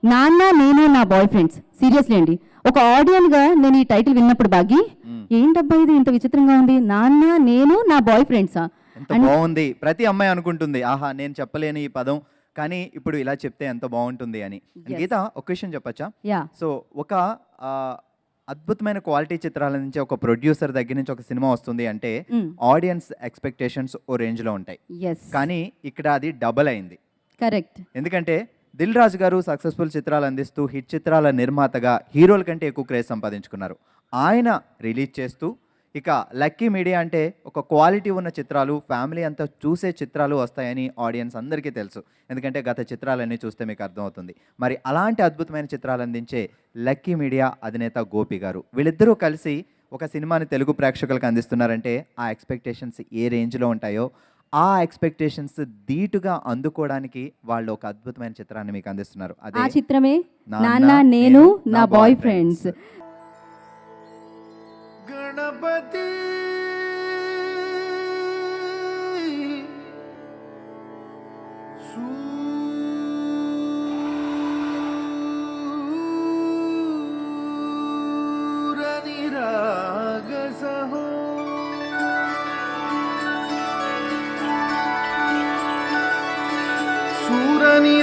నాన్న నేను నా బాయ్ ఫ్రెండ్స్. సీరియస్లీ అండి, ఒక ఆడియన్గా నేను ఈ టైటిల్ విన్నప్పుడు బాగి ఏంటబ్బా ఇది ఇంత విచిత్రంగా ఉంది, నాన్న నేను నా బాయ్ ఫ్రెండ్సా. ఎంత బాగుంది. ప్రతి అమ్మాయి అనుకుంటుంది ఆహా నేను చెప్పలేని ఈ పదం కానీ ఇప్పుడు ఇలా చెప్తే ఎంత బాగుంటుంది అని. గీత ఒక విషయం చెప్పచ్చా? యా. సో ఒక అద్భుతమైన క్వాలిటీ చిత్రాల నుంచి ఒక ప్రొడ్యూసర్ దగ్గర నుంచి ఒక సినిమా వస్తుంది అంటే ఆడియన్స్ ఎక్స్పెక్టేషన్స్ ఓ రేంజ్లో ఉంటాయి. కానీ ఇక్కడ అది డబల్ అయింది. కరెక్ట్. ఎందుకంటే దిల్ రాజు గారు సక్సెస్ఫుల్ చిత్రాలు అందిస్తూ హిట్ చిత్రాల నిర్మాతగా హీరోల కంటే ఎక్కువ క్రేజ్ సంపాదించుకున్నారు. ఆయన రిలీజ్ చేస్తూ ఇక లక్కీ మీడియా అంటే ఒక క్వాలిటీ ఉన్న చిత్రాలు ఫ్యామిలీ అంతా చూసే చిత్రాలు వస్తాయని ఆడియన్స్ అందరికీ తెలుసు. ఎందుకంటే గత చిత్రాలన్నీ చూస్తే మీకు అర్థమవుతుంది. మరి అలాంటి అద్భుతమైన చిత్రాలు అందించే లక్కీ మీడియా అధినేత గోపి గారు వీళ్ళిద్దరూ కలిసి ఒక సినిమాని తెలుగు ప్రేక్షకులకు అందిస్తున్నారంటే ఆ ఎక్స్పెక్టేషన్స్ ఏ రేంజ్లో ఉంటాయో ఆ ఎక్స్పెక్టేషన్స్ ధీటుగా అందుకోవడానికి వాళ్ళు ఒక అద్భుతమైన చిత్రాన్ని మీకు అందిస్తున్నారు. ఆ చిత్రమే నాన్న నేను నా బాయ్ ఫ్రెండ్స్. గణపతి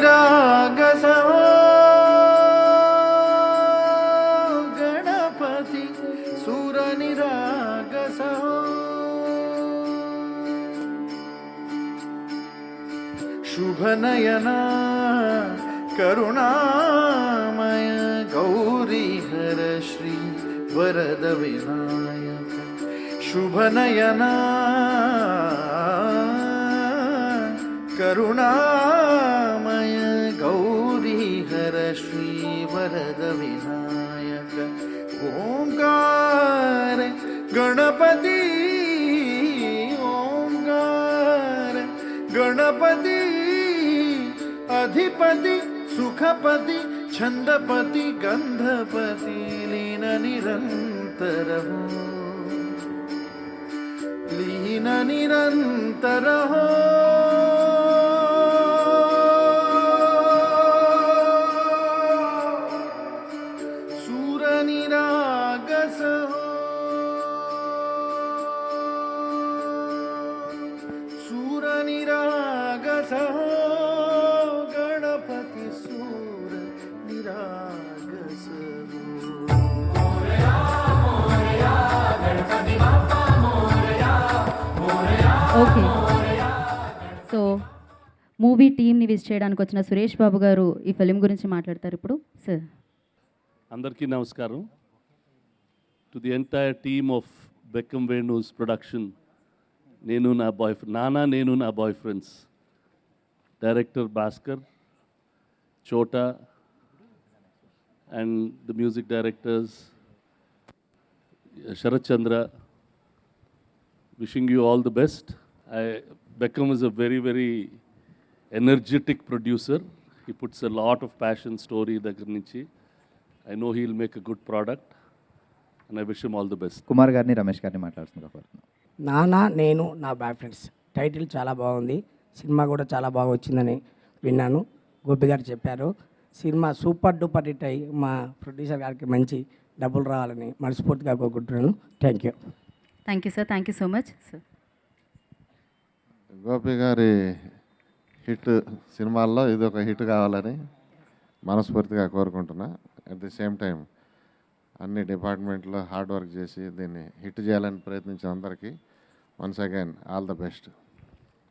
సూరనిరాగసహ గణపతి సూరనిరాగసహ శుభనయనా కరుణామయ గౌరీహర శ్రీ వరద వినాయక శుభనయనా కరుణామయ గౌరీహర శ్రీ వరద వినాయక ఓంకార గణపతి ఓంకార గణపతి అధిపతి సుఖపతి ఛందపతి గంధపతి లీన నిరంతరహో లీన నిరంతరహో గణపతి సూర నిరాగస. ఓకే, సో మూవీ టీమ్ని విజిట్ చేయడానికి వచ్చిన సురేష్ బాబు గారు ఈ ఫిలిం గురించి మాట్లాడతారు ఇప్పుడు. సార్ అందరికీ నమస్కారం. To the entire team of Bekkam Venus production, నేను నా బాయ్ నానా నేను నా boy friends, director Bhaskar, Chota and the music directors Sarath Chandra, wishing you all the best. Beckham is a very, very energetic producer. He puts a lot of passion, story దగ్గర నుంచి. I know he'll make a good product and I wish him all the best. Kumar గారిని రమేష్ గారిని మాట్లాడుతున్నారు. నానా నేను నా boy friends title చాలా బాగుంది. సినిమా కూడా చాలా బాగా వచ్చిందని విన్నాను. గోపి గారు చెప్పారు. సినిమా సూపర్ డూపర్ హిట్ అయ్యి మా ప్రొడ్యూసర్ గారికి మంచి డబ్బులు రావాలని మనస్ఫూర్తిగా కోరుకుంటున్నాను. Thank you. Thank you sir, thank you so much sir. Gopi గారి హిట్ సినిమాల్లో ఇది ఒక హిట్ కావాలని మనస్ఫూర్తిగా కోరుకుంటున్నా. అట్ ది సేమ్ టైం అన్ని డిపార్ట్మెంట్లో హార్డ్ వర్క్ చేసి దీన్ని హిట్ చేయాలని ప్రయత్నించిన అందరికీ once again all the best.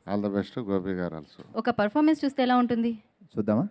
All the best Gopi గారు ఆల్సో. ఒక పర్ఫార్మెన్స్ చూస్తే ఎలా ఉంటుంది చూద్దామా?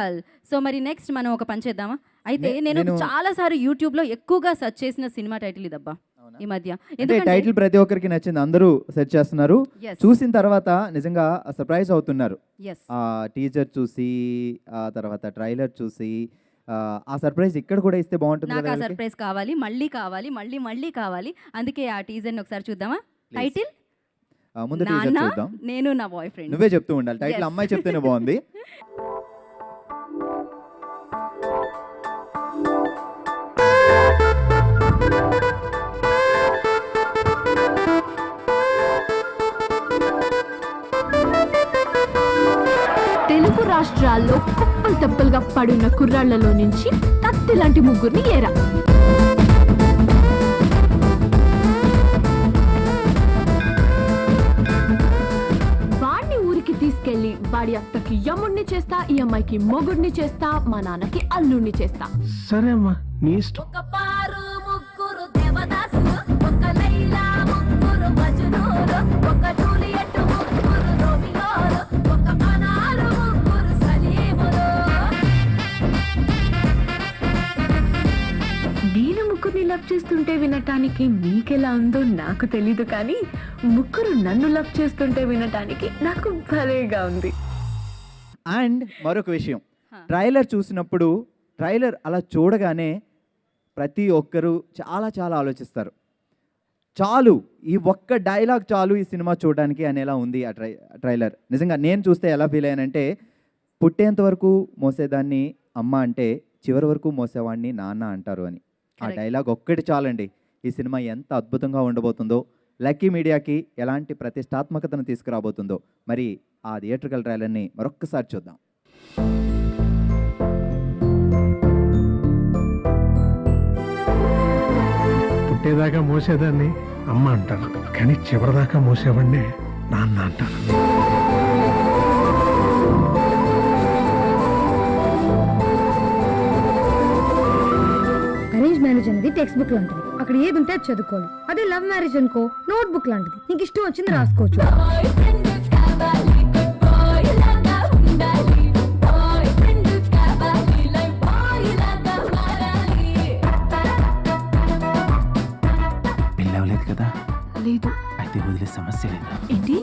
ధమాల్. సో మరి నెక్స్ట్ మనం ఒక పని చేద్దామా? అయితే నేను నేను- చాలా సార్లు యూట్యూబ్లో ఎక్కువగా సెర్చ్ చేసిన సినిమా టైటిల్ ఇదబ్బా ఈ మధ్య. అంటే ఎందుకంటే టైటిల్ ప్రతి ఒక్కరికి నచ్చింది, అందరూ సెర్చ్ చేస్తున్నారు. Yes. చూసిన తర్వాత నిజంగా సర్ప్రైజ్ అవుతున్నారు. ఎస్ ఆ టీజర్ చూసి, ఆ తర్వాత ట్రైలర్ చూసి, ఆ సర్ప్రైజ్ ఇక్కడ కూడా ఇస్తే బాగుంటుంది నాకు కదా ఆ వీళ్ళకి? సర్ప్రైజ్ కావాలి, మళ్ళీ కావాలి, మళ్ళీ మళ్ళీ కావాలి. అందుకే ఆ టీజర్ని ఒకసారి చూద్దామా? టైటిల్ ముందు టీజర్ నాన్న చూద్దాం. నేను నా బాయ్ ఫ్రెండ్. నువ్వే చెప్తూ ఉండాలి టైటిల్, Yes. అమ్మాయి చెప్తేనే బాగుంది. తెలుగు రాష్ట్రాల్లో కుప్పలు తెప్పలుగా పడున్న కుర్రాళ్లలో నుంచి కత్తి లాంటి ముగ్గురిని ఏరా. వాడిని ఊరికి తీసుకెళ్లి వాడి అత్తకి యముడిని చేస్తా, ఈ అమ్మాయికి మొగుడిని చేస్తా, మా నాన్నకి అల్లుడిని చేస్తా. సరే అమ్మా, నీ ఇష్టం. ఒక పారు ముగ్గురు దేవదాసులు, ఒక లైలా ముగ్గురు మజనూరు, ఒక జూలియట్ ముగ్గురు రోమియోలు, ఒక అనారు ముగ్గురు సలీములు. నేను ముగ్గురిని లవ్ చేస్తుంటే వినటానికి మీకెలా ఉందో నాకు తెలీదు, కానీ ముగ్గురు నన్ను లవ్ చేస్తుంటే వినటానికి నాకు భలేగా ఉంది. అండ్ మరొక విషయం, ట్రైలర్ చూసినప్పుడు ట్రైలర్ అలా చూడగానే ప్రతి ఒక్కరూ చాలా చాలా ఆలోచిస్తారు. చాలు, ఈ ఒక్క డైలాగ్ చాలు ఈ సినిమా చూడడానికి అనేలా ఉంది ఆ ట్రైలర్. నిజంగా నేను చూస్తే ఎలా ఫీల్ అయ్యానంటే, పుట్టేంత వరకు మోసేదాన్ని అమ్మ అంటే చివరి వరకు మోసేవాడిని నాన్న అంటారు అని. ఆ Correct. డైలాగ్ ఒక్కటి చాలండి ఈ సినిమా ఎంత అద్భుతంగా ఉండబోతుందో, లక్కీ మీడియాకి ఎలాంటి ప్రతిష్టాత్మకతను తీసుకురాబోతుందో. మరి ఆ థియేట్రికల్ ట్రైలర్ని మరొక్కసారి చూద్దాం. పుట్టేదాకా మోసేదాన్ని అమ్మ అంటారు, కానీ చివరిదాకా మోసేవాడిని నాన్న అంటారు. అరేంజ్ మ్యారేజ్ అనేది టెక్స్ట్ బుక్ లాంటిది, అక్కడ ఏది ఉంటే అది చదువుకోవాలి. అదే లవ్ మ్యారేజ్ అనుకో నోట్ బుక్ లాంటిది, నీకు ఇష్టం వచ్చింది రాసుకోవచ్చు. బాయ్ ఫ్రెండ్ కావాలి, బాయ్ లాగా ఉండాలి, బాయ్ ఫ్రెండ్ కావాలి, లైఫ్ బాయ్ లాగా మారాలి. పెళ్ళవలేదు కదా, లేదు. అయితే వదిలే సమస్య లేదా? ఏంటి?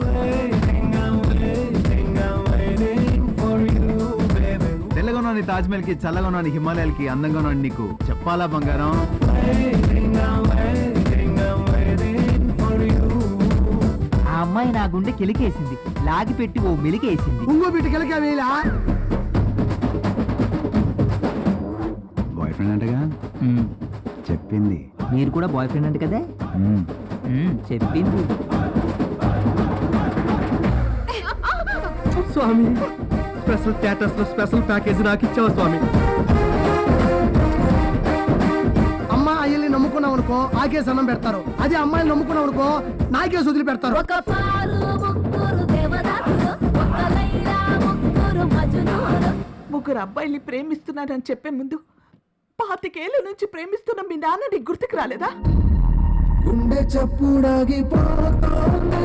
తెల్లగా ఉన్నాను తాజ్మహల్కి, చల్లగా ఉన్నాను హిమాలయాలకి, అందంగా ఉన్నాను నీకు చెప్పాలా బంగారం. ఆ అమ్మాయి నా గుండె కెలికేసింది, లాగి పెట్టి ఓ మెలికేసింది. ఇంకో బిడ్డకెళ్ళగా వీలా బాయ్ ఫ్రెండ్ అంటగా చెప్పింది. మీరు కూడా బాయ్ ఫ్రెండ్ అంటే కదా. చెప్పింది. స్వామి, స్పెషల్ స్టేటస్ లో స్పెషల్ ప్యాకేజ్ నాకు ఇచ్చావు స్వామి. అమ్మ అయ్యల్ని నమ్ముకున్నావు అనుకో ఆకేసి అన్నం పెడతారు, అదే అమ్మాయిని నమ్ముకున్నావు అనుకో నాకేసి వదిలి పెడతారు. ఒక పారు ముగ్గురు దేవదాసులు, ఒక లైలా ముగ్గురు మజనూరు. ముగ్గురు అబ్బాయిల్ని ప్రేమిస్తున్నానని చెప్పే ముందు 25 నుంచి ప్రేమిస్తున్న మీ నాన్న నీకు గుర్తుకు రాలేదా? గుండె చప్పుడాగిపోతోంది,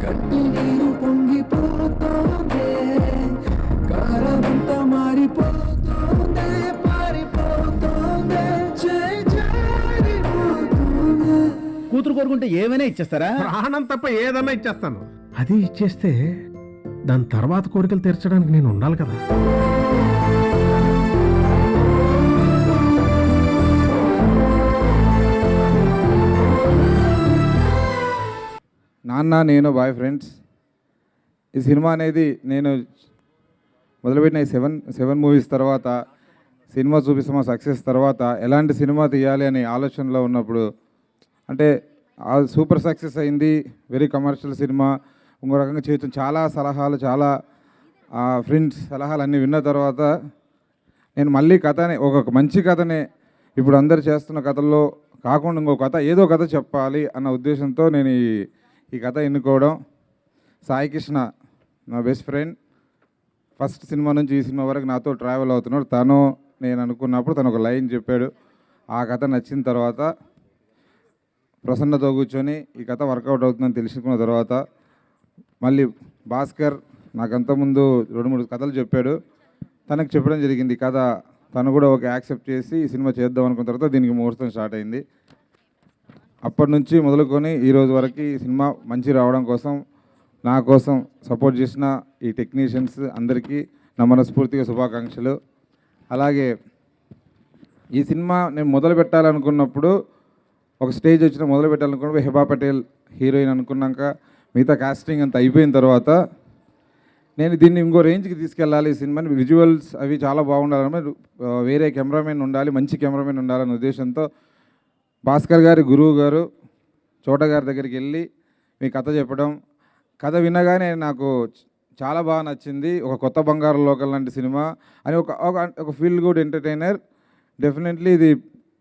కట్టి నీరు పొంగిపోతోంది, కాలమంతా మారిపోతోంది, పారిపోతోంది, చేయి జారిపోతోంది. కూతురు కోరుకుంటే ఏమైనా ఇచ్చేస్తారా? ప్రాణం తప్ప ఏదన్నా ఇచ్చేస్తాను. అది ఇచ్చేస్తే దాని తర్వాత కోరికలు తీర్చడానికి నేను ఉండాలి కదా. నాన్న నేను బాయ్ ఫ్రెండ్స్. ఈ సినిమా అనేది నేను మొదలుపెట్టిన ఈ సెవెన్ మూవీస్ తర్వాత, సినిమా చూపిస్తామా సక్సెస్ తర్వాత ఎలాంటి సినిమా తీయాలి అనే ఆలోచనలో ఉన్నప్పుడు, అంటే సూపర్ సక్సెస్ అయింది, వెరీ కమర్షియల్ సినిమా, ఇంకో రకంగా చేయొచ్చు, చాలా సలహాలు, చాలా ఫ్రెండ్స్ సలహాలు అన్నీ విన్న తర్వాత నేను మళ్ళీ కథనే, ఒక మంచి కథనే ఇప్పుడు అందరు చేస్తున్న కథల్లో కాకుండా ఇంకో కథ, ఏదో కథ చెప్పాలి అన్న ఉద్దేశంతో నేను ఈ కథ ఎన్నుకోవడం. సాయి కృష్ణ నా బెస్ట్ ఫ్రెండ్, ఫస్ట్ సినిమా నుంచి ఈ సినిమా వరకు నాతో ట్రావెల్ అవుతున్నాడు. తను నేను అనుకున్నప్పుడు తను ఒక లైన్ చెప్పాడు. ఆ కథ నచ్చిన తర్వాత ప్రసన్నతో కూర్చొని ఈ కథ వర్కౌట్ అవుతుందని తెలుసుకున్న తర్వాత మళ్ళీ భాస్కర్ నాకంతకుముందు 2-3 కథలు చెప్పాడు. తనకు చెప్పడం జరిగింది కథ. తను కూడా ఒక యాక్సెప్ట్ చేసి ఈ సినిమా చేద్దాం అనుకున్న తర్వాత దీనికి ముహూర్తం స్టార్ట్ అయింది. అప్పటి నుంచి మొదలుకొని ఈ రోజు వరకు ఈ సినిమా మంచి రావడం కోసం నా కోసం సపోర్ట్ చేసిన ఈ టెక్నీషియన్స్ అందరికీ నా మనస్ఫూర్తిగా శుభాకాంక్షలు. అలాగే ఈ సినిమా నేను మొదలు పెట్టాలనుకున్నప్పుడు ఒక స్టేజ్ వచ్చిన మొదలు పెట్టాలనుకున్నప్పుడు హెబా పటేల్ హీరోయిన్ అనుకున్నాక మిగతా కాస్టింగ్ అంతా అయిపోయిన తర్వాత నేను దీన్ని ఇంకో రేంజ్కి తీసుకెళ్ళాలి, ఈ సినిమాని విజువల్స్ అవి చాలా బాగుండాలని వేరే కెమెరామెన్ ఉండాలి, మంచి కెమెరామెన్ ఉండాలనే ఉద్దేశంతో భాస్కర్ గారి గురువు గారు చోట గారి దగ్గరికి వెళ్ళి మీ కథ చెప్పడం, కథ వినగానే నాకు చాలా బాగా నచ్చింది. ఒక కొత్త బంగారు లోకల్ లాంటి సినిమా అని ఒక ఫీల్ గుడ్ ఎంటర్టైనర్. డెఫినెట్లీ ఇది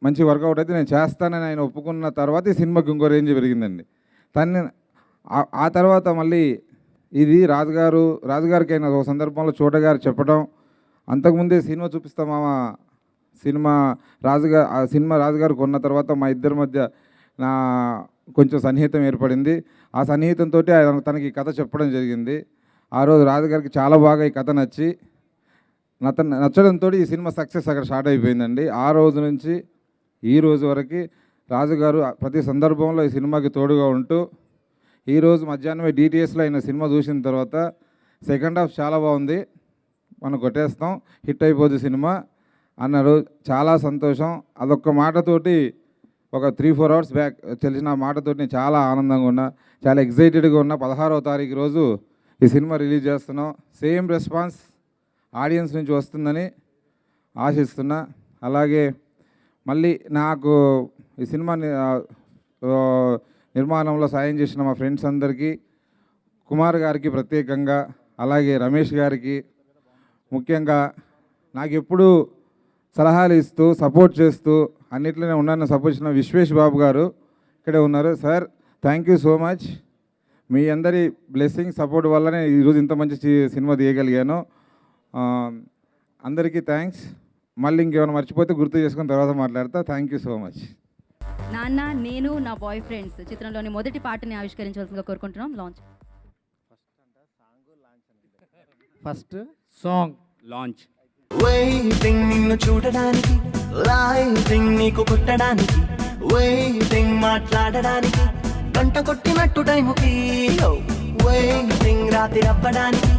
మంచి వర్కౌట్ అయితే నేను చేస్తానని ఆయన ఒప్పుకున్న తర్వాత ఈ సినిమాకి ఇంకో రేంజ్ పెరిగిందండి. తను ఆ తర్వాత మళ్ళీ ఇది రాజుగారికి అయిన ఒక సందర్భంలో చోట గారు చెప్పడం, అంతకుముందే సినిమా చూపిస్తామా సినిమా రాజుగారు కొన్న తర్వాత మా ఇద్దరి మధ్య నా కొంచెం సన్నిహితం ఏర్పడింది. ఆ సన్నిహితంతో తనకి కథ చెప్పడం జరిగింది. ఆ రోజు రాజుగారికి చాలా బాగా ఈ కథ నచ్చడంతో ఈ సినిమా సక్సెస్ అక్కడ స్టార్ట్ అయిపోయిందండి. ఆ రోజు నుంచి ఈ రోజు వరకు రాజుగారు ప్రతి సందర్భంలో ఈ సినిమాకి తోడుగా ఉంటూ ఈరోజు మధ్యాహ్నమే డిటిఎస్లో అయిన సినిమా చూసిన తర్వాత సెకండ్ హాఫ్ చాలా బాగుంది, మనం కొట్టేస్తాం, హిట్ అయిపోద్ది సినిమా అన్నారు. చాలా సంతోషం. అదొక్క మాటతోటి ఒక 3-4 అవర్స్ బ్యాక్ తెలిసిన మాటతోటి నేను చాలా ఆనందంగా ఉన్నా, చాలా ఎగ్జైటెడ్గా ఉన్నా. 16వ తారీఖు రోజు ఈ సినిమా రిలీజ్ చేస్తున్నాం. సేమ్ రెస్పాన్స్ ఆడియన్స్ నుంచి వస్తుందని ఆశిస్తున్నా. అలాగే మళ్ళీ నాకు ఈ సినిమా నిర్మాణంలో సాయం చేసిన మా ఫ్రెండ్స్ అందరికీ, కుమార్ గారికి ప్రత్యేకంగా, అలాగే రమేష్ గారికి ముఖ్యంగా, నాకు ఎప్పుడూ సలహాలు ఇస్తూ సపోర్ట్ చేస్తూ అన్నిట్లోనే ఉన్నాను సపోర్ట్ చేసిన విశ్వేష్ బాబు గారు ఇక్కడే ఉన్నారు. Sir thank you so much. మీ అందరి బ్లెస్సింగ్ సపోర్ట్ వల్లనే ఈరోజు ఇంత మంచి సినిమా తీయగలిగాను. అందరికీ థ్యాంక్స్. మళ్ళీ ఇంకేమైనా మర్చిపోతే గుర్తు చేసుకున్న తర్వాత మాట్లాడతా. Thank you so much. నాన్న నేను నా బాయ్ ఫ్రెండ్స్ చిత్రంలోని మొదటి పాటని ఆవిష్కరించవలసిందిగా కోరుకుంటున్నాం. Launch first song launch. Waiting నిన్ను చూడడానికి, లైటింగ్ నీకు కొట్టడానికి, వెయిటింగ్ మాట్లాడడానికి, గంట కొట్టినట్టు టైముకి, వెయిటింగ్ రాత్రి అవ్వడానికి,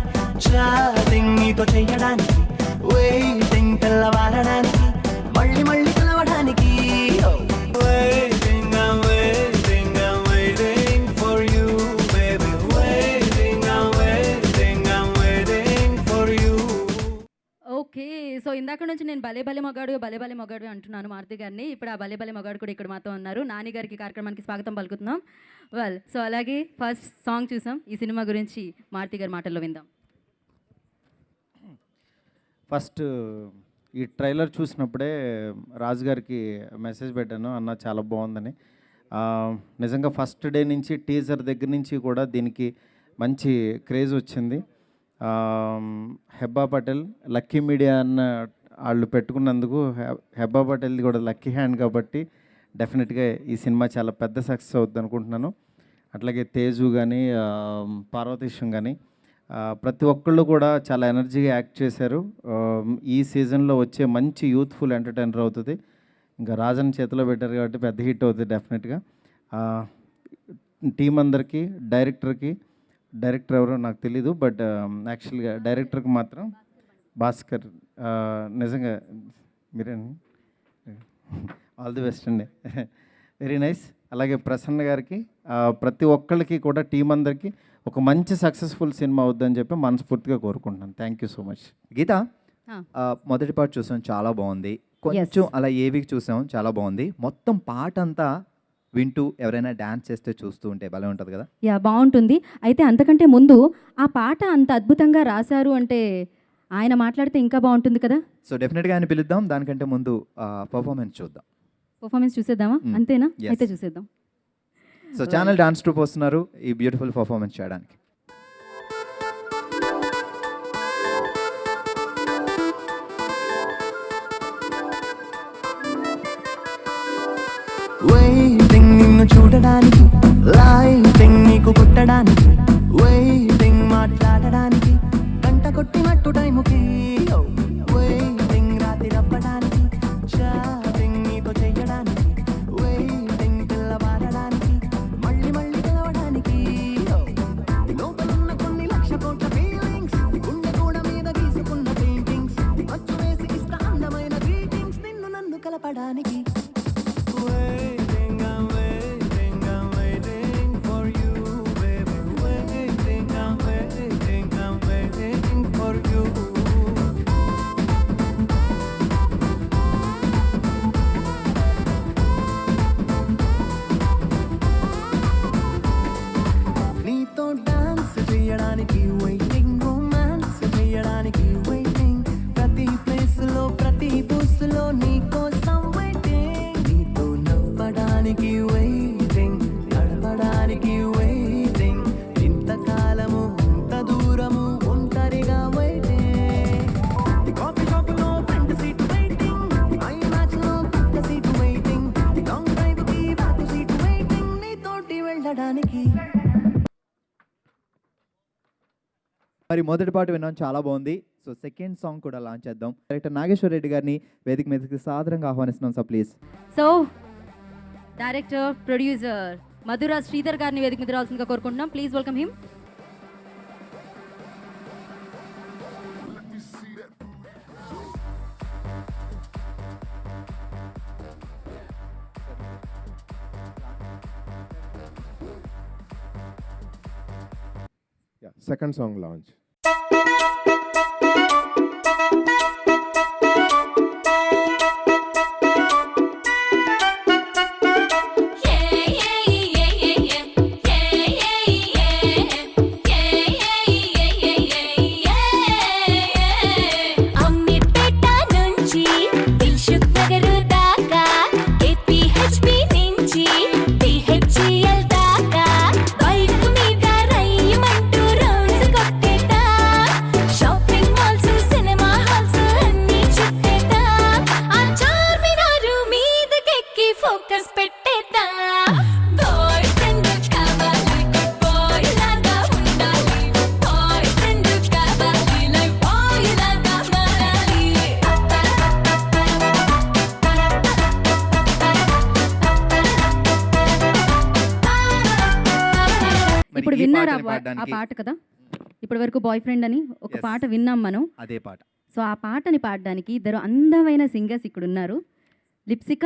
చాటింగ్ నీతో చెయ్యడానికి, వెయిటింగ్ తెల్లవారడానికి, మళ్ళీ మళ్ళీ కలవడానికి, waiting, I'm waiting, I'm waiting for you, baby. Waiting, I'm waiting, I'm waiting for you. Okay, so ఇందాక నుంచి నేను భలే భలే మగాడు అంటున్నాను మారుతి గారిని. ఇప్పుడు ఆ భలే భలే మగాడు కూడా ఇక్కడ మాతో ఉన్నారు. నాని గారికి కార్యక్రమానికి స్వాగతం పలుకుతున్నాం. సో అలాగే ఫస్ట్ సాంగ్ చూసాం. ఈ సినిమా గురించి మారుతి గారి మాటల్లో విందాం. ఫస్ట్ ఈ ట్రైలర్ చూసినప్పుడే రాజు గారికి మెసేజ్ పెట్టాను, అన్న చాలా బాగుందని. నిజంగా ఫస్ట్ డే నుంచి టీజర్ దగ్గర నుంచి కూడా దీనికి మంచి క్రేజ్ వచ్చింది. హెబ్బా పటేల్ లక్కీ మీడియా అన్న వాళ్ళు పెట్టుకున్నందుకు హెబ్బా పటేల్ది కూడా లక్కీ హ్యాండ్ కాబట్టి డెఫినెట్గా ఈ సినిమా చాలా పెద్ద సక్సెస్ అవుతుంది అనుకుంటున్నాను. అట్లాగే తేజు కానీ పార్వతీశం కానీ ప్రతి ఒక్కళ్ళు కూడా చాలా ఎనర్జీగా యాక్ట్ చేశారు. ఈ సీజన్లో వచ్చే మంచి యూత్ఫుల్ ఎంటర్టైనర్ అవుతుంది. ఇంకా రాజన్ చేతిలో పెట్టారు కాబట్టి పెద్ద హిట్ అవుతుంది డెఫినెట్గా. టీం అందరికీ, డైరెక్టర్ ఎవరో నాకు తెలీదు, బట్ యాక్చువల్గా డైరెక్టర్కి మాత్రం భాస్కర్, నిజంగా మీరే ఆల్ ది బెస్ట్ అండి, వెరీ నైస్. అలాగే ప్రసన్న గారికి, ప్రతి ఒక్కళ్ళకి కూడా టీం అందరికీ ఒక మంచి సక్సెస్ఫుల్ సినిమా అవుద్దని చెప్పి మనస్ఫూర్తిగా కోరుకుంటున్నాను. Thank you so much. Geetha, మొదటి పాట చూసాం, చాలా బాగుంది. కొంచెం అలా ఏవి చూసాం, చాలా బాగుంది. మొత్తం పాట అంతా వింటూ ఎవరైనా డ్యాన్స్ చేస్తే చూస్తూ ఉంటే భలే ఉంటుంది కదా. యా, బాగుంటుంది. అయితే అంతకంటే ముందు ఆ పాట అంత అద్భుతంగా రాశారు అంటే ఆయన మాట్లాడితే ఇంకా బాగుంటుంది కదా. సో డెఫినెట్గా ఆయన పిలుద్దాం. దానికంటే ముందు పర్ఫార్మెన్స్ చూద్దాం. పర్ఫార్మెన్స్ చూసేద్దామా? అంతేనా? అయితే చూసేద్దాం. సో ఛానల్ డాన్స్ ట్రూప్ వస్తున్నారు ఈ బ్యూటిఫుల్ పర్ఫార్మెన్స్ చేయడానికి. వెయిటింగ్ నిన్ను చూడడానికి, లైటింగ్ నీకు కొట్టడానికి, వెయిటింగ్ మాట్లాడడానికి, గంట కొట్టినట్టు టైముకి, Waiting, I'm waiting, I'm waiting for you, baby. Waiting, I'm waiting, I'm waiting for you. నీతో డాన్స్ చేయడానికి వెయిటింగ్, రొమాన్స్ చేయడానికి వెయిటింగ్, ప్రతి ప్లేస్ లో ప్రతి బూస్ లో నీ కోసం వెయిటింగ్, నీతో నవ్వడానికి వెయిటింగ్, నడవడానికి వెయిటింగ్, ఇంతకాలము ఇంత దూరము ఒంటరిగా వెయిటింగ్, కాఫీ షాప్ లో ఫ్రంట్ సీట్ వెయిటింగ్, ఐ మ్యాచ్ లో పక్క సీట్ వెయిటింగ్, లాంగ్ డ్రైవ్ కి బ్యాక్ సీట్ వెయిటింగ్, నీతోటి వెళ్ళడానికి. మరి మొదటి పాట విన్నాం, చాలా బాగుంది. సో సెకండ్ సాంగ్ కూడా లాంచ్ చేద్దాం. డైరెక్టర్ నాగేశ్వర రెడ్డి గారిని వేదిక మీదకి సాదరంగా ఆహ్వానిస్తున్నాం sir, please. So director producer Madhura Sridhar garu వేదిక మీద రావాల్సిందిగా కోరుకుంటున్నాం. Please welcome him. Second song launch. Ammipeta నుంచి దిల్సుఖ్ నగర్ దాకా, ఏపీహెచ్పీ నుంచి డిహెచ్ఈఎల్ దాకా, బైక్ మీద రయ్యమంటూ రౌండ్స్ కొట్టేదా, షాపింగ్ మాల్స్ సినిమా హాల్స్ అన్నీ చుట్టేదా, ఆ చార్మినారు మీదకెక్కి ఫోకస్ పెట్టేదా, బాయ్ ఫ్రెండ్ కావాలి బాయ్ లాగా ఉండాలి, బాయ్ ఫ్రెండ్ కావాలి లైఫ్ బాయ్ లాగా మారాలి. మరి ఇప్పుడు ఈ విన్నారా పాటని ఆ పాడడానికి పాట కదా, ఇప్పటి వరకు బాయ్ ఫ్రెండ్ అని ఒక Yes. పాట విన్నాం మనం. అదే పాట సో ఆ పాటని పాడడానికి ఇద్దరు అందమైన సింగర్స్ ఇక్కడ ఉన్నారు, లిప్సిక,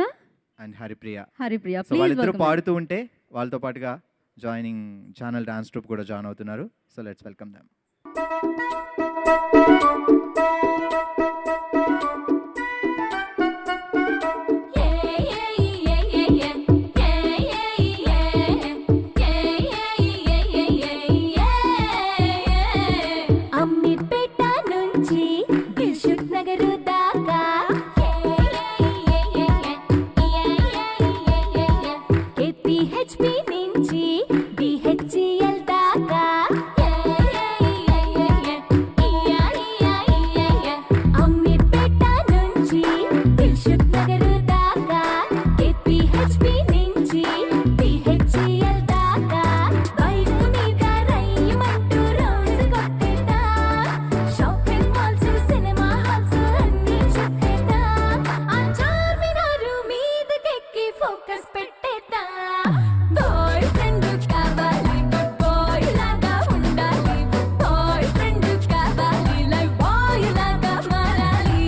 అండ్ హరిప్రియ. హరిప్రియ. సో వాళ్ళిద్దరూ పాడుతూ ఉంటే వాళ్ళతో పాటుగా జాయినింగ్ ఛానల్ డాన్స్ ట్రూప్ కూడా జాయిన్ అవుతున్నారు. So let's welcome them. Ammipeta నుంచి దిల్సుఖ్ నగర్ దాకా, ఏపీహెచ్పీ నుంచి డిహెచ్ఈఎల్ దాకా, అమ్మిపేట నుంచి దిల్సుఖ్ నగర్ దాకా, ఏపీహెచ్పీ నుంచి డిహెచ్ఈఎల్ దాకా, బైక్ మీద రయ్యమంటూ రౌండ్స్ కొట్టేదా, షాపింగ్ మాల్స్ సినిమా హాల్స్ అన్నీ చుట్టేదా, ఆ చార్మినారు మీదకెక్కి ఫోకస్ పెట్టేదా, బాయ్ ఫ్రెండ్ కావాలి బాయ్ లాగా ఉండాలి, బాయ్ ఫ్రెండ్ కావాలి లైఫ్ బాయ్ లాగా మారాలి.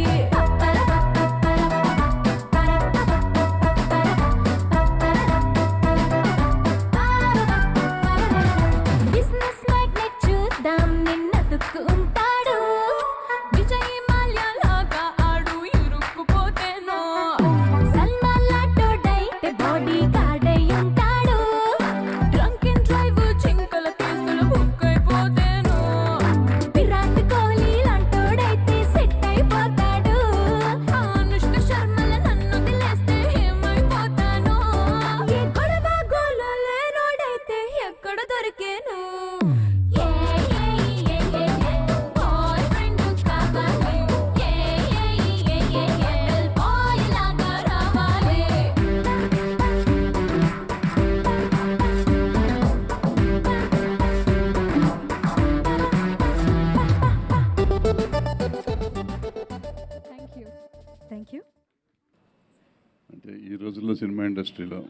బిజినెస్ మ్యాగ్నెట్ చూద్దాం నిన్నతుక్కు ఉంటాడు, విజయ్ మాల్యా లాగా ఆడు ఇరుక్కుపోతేనో, సల్మాన్ లాటోడైతే బాడీ గార్డ్ అయి ఉంటాడు, డ్రంక్ అండ్ డ్రైవ్ చింకల కేసులు బుక్ అయిపోతేనో, విరాట్ కోహ్లీ లాంటోడైతే సెట్ అయిపోతాడు, అనుష్క శర్మల నన్ను తెలిస్తే ఏమైపోతానో, ఏ గొడవ గోల లేనోడైతే ఎక్కడ దొరికేను, బాయ్ ఫ్రెండ్ కావాలి, బాయ్ లాగా రావాలి. Thank you. అంటే ఈ రోజుల్లో సినిమా ఇండస్ట్రీలో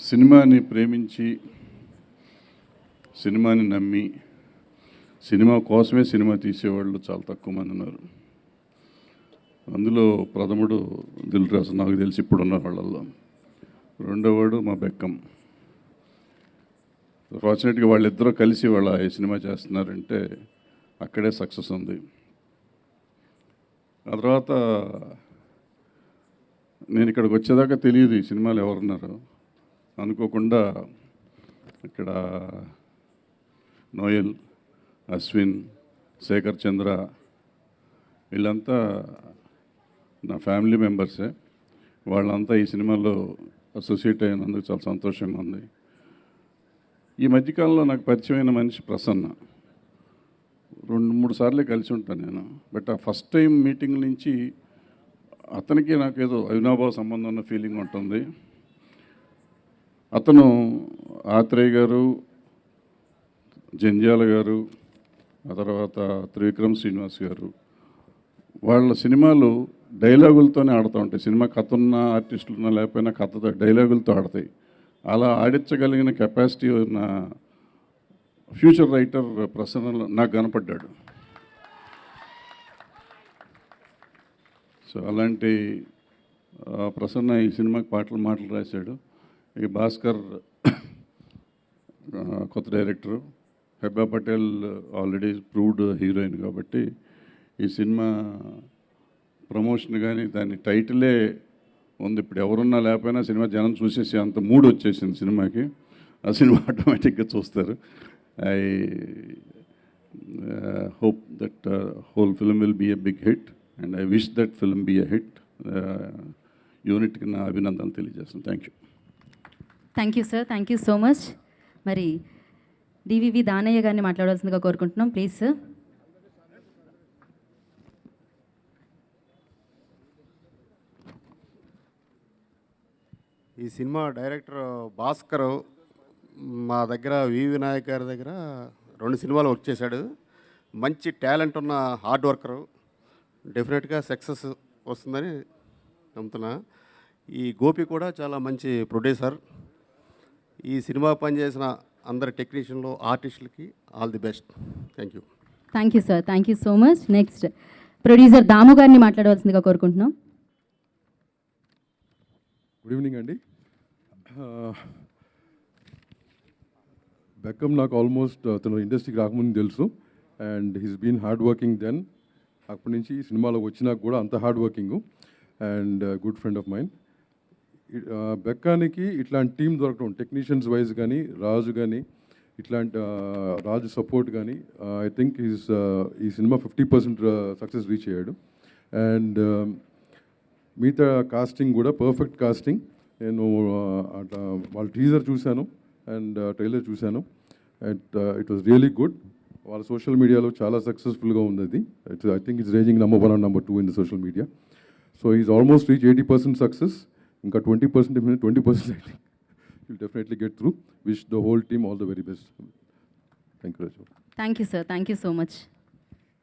సినిమాని ప్రేమించి సినిమాని నమ్మి సినిమా కోసమే సినిమా తీసేవాళ్ళు చాలా తక్కువ మంది ఉన్నారు. అందులో ప్రథముడు దిల్ రాజు, నాకు తెలిసి ఇప్పుడున్న వాళ్ళల్లో. రెండోవాడు మా బెక్కం. ఫార్చునేట్గా వాళ్ళిద్దరూ కలిసి వాళ్ళ ఈ సినిమా చేస్తున్నారంటే అక్కడే సక్సెస్ ఉంది. ఆ తర్వాత నేను ఇక్కడికి వచ్చేదాకా తెలియదు ఈ సినిమాలు ఎవరున్నారు. అనుకోకుండా ఇక్కడ నోయల్, అశ్విన్, శేఖర్ చంద్ర వీళ్ళంతా నా ఫ్యామిలీ మెంబర్సే. వాళ్ళంతా ఈ సినిమాలో అసోసియేట్ అయినందుకు చాలా సంతోషంగా ఉంది. ఈ మధ్యకాలంలో నాకు పరిచయమైన మనిషి ప్రసన్న. 2-3 సార్లే కలిసి ఉంటాను నేను. బట్ ఆ ఫస్ట్ టైం మీటింగ్ నుంచి అతనికి నాకు ఏదో అవినాభావ సంబంధం ఉన్న ఫీలింగ్ ఉంటుంది. అతను ఆత్రేయ గారు, జంజాల గారు, ఆ తర్వాత త్రివిక్రమ్ శ్రీనివాస్ గారు, వాళ్ళ సినిమాలు డైలాగులతోనే ఆడుతూ ఉంటాయి. సినిమా కథ ఉన్న ఆర్టిస్టులు ఉన్నా లేకపోయినా కథతో డైలాగులతో ఆడతాయి. అలా ఆడించగలిగిన కెపాసిటీ ఉన్న ఫ్యూచర్ రైటర్ ప్రసన్న నాకు కనపడ్డాడు. సో అలాంటి ప్రసన్న ఈ సినిమాకి మాటలు రాశాడు. ఈ భాస్కర్ కొత్త director, Hebah Patel already proved heroine కాబట్టి ఈ సినిమా ప్రమోషన్ కానీ దాని టైటిలే ఉంది. ఇప్పుడు ఎవరున్నా లేకపోయినా సినిమా జనం చూసేసి అంత మూడ్ వచ్చేసింది సినిమాకి. ఆ సినిమా ఆటోమేటిక్గా చూస్తారు. I hope that whole film will be a big hit and I wish that film be a hit. యూనిట్కి నా అభినందనలు తెలియజేస్తాను. Thank you. Thank you sir, thank you so much. మరి డివివి దానయ్య గారిని మాట్లాడాల్సిందిగా కోరుకుంటున్నాం, ప్లీజ్ సార్. ఈ సినిమా డైరెక్టర్ భాస్కర్ మా దగ్గర వి వినాయక్ గారి దగ్గర 2 సినిమాలు వర్క్ చేశాడు. మంచి టాలెంట్ ఉన్న హార్డ్ వర్కరు. డెఫినెట్గా సక్సెస్ వస్తుందని నమ్ముతున్నా. ఈ గోపి కూడా చాలా మంచి ప్రొడ్యూసర్. ఈ సినిమా పనిచేసిన అందరి టెక్నీషియన్లు, ఆర్టిస్టులకి all the best. Thank you. Thank you sir, thank you so much. Next producer Damu garu మాట్లాడవలసిందిగా కోరుకుంటున్నాం. గుడ్ ఈవినింగ్ అండి. బెక్కం నాకు ఆల్మోస్ట్ అతను ఇండస్ట్రీకి రాకముందు తెలుసు. And he's been hard working then. అప్పటి నుంచి సినిమాలోకి వచ్చినాక కూడా అంత hard working and good friend of mind. బెక్కానికి ఇట్లాంటి టీం దొరకడం, టెక్నీషియన్స్ వైజ్ కానీ, రాజు కానీ, ఇట్లాంటి రాజు సపోర్ట్ కానీ, ఐ థింక్ ఈ సినిమా 50% సక్సెస్ రీచ్ అయ్యాడు. అండ్ మిగతా కాస్టింగ్ కూడా పర్ఫెక్ట్ కాస్టింగ్. నేను అట్లా వాళ్ళ టీజర్ చూశాను అండ్ ట్రైలర్ చూశాను. It was really good. వాళ్ళ సోషల్ మీడియాలో చాలా సక్సెస్ఫుల్గా ఉంది అది. I think it's ranging number 1 and number 2 in the social media. So is almost reach 80% success. ఇంకా 20% 20% I think you'll definitely get through. Wish the whole team all the very best. Thank you, Raju. Thank you sir, thank you so much.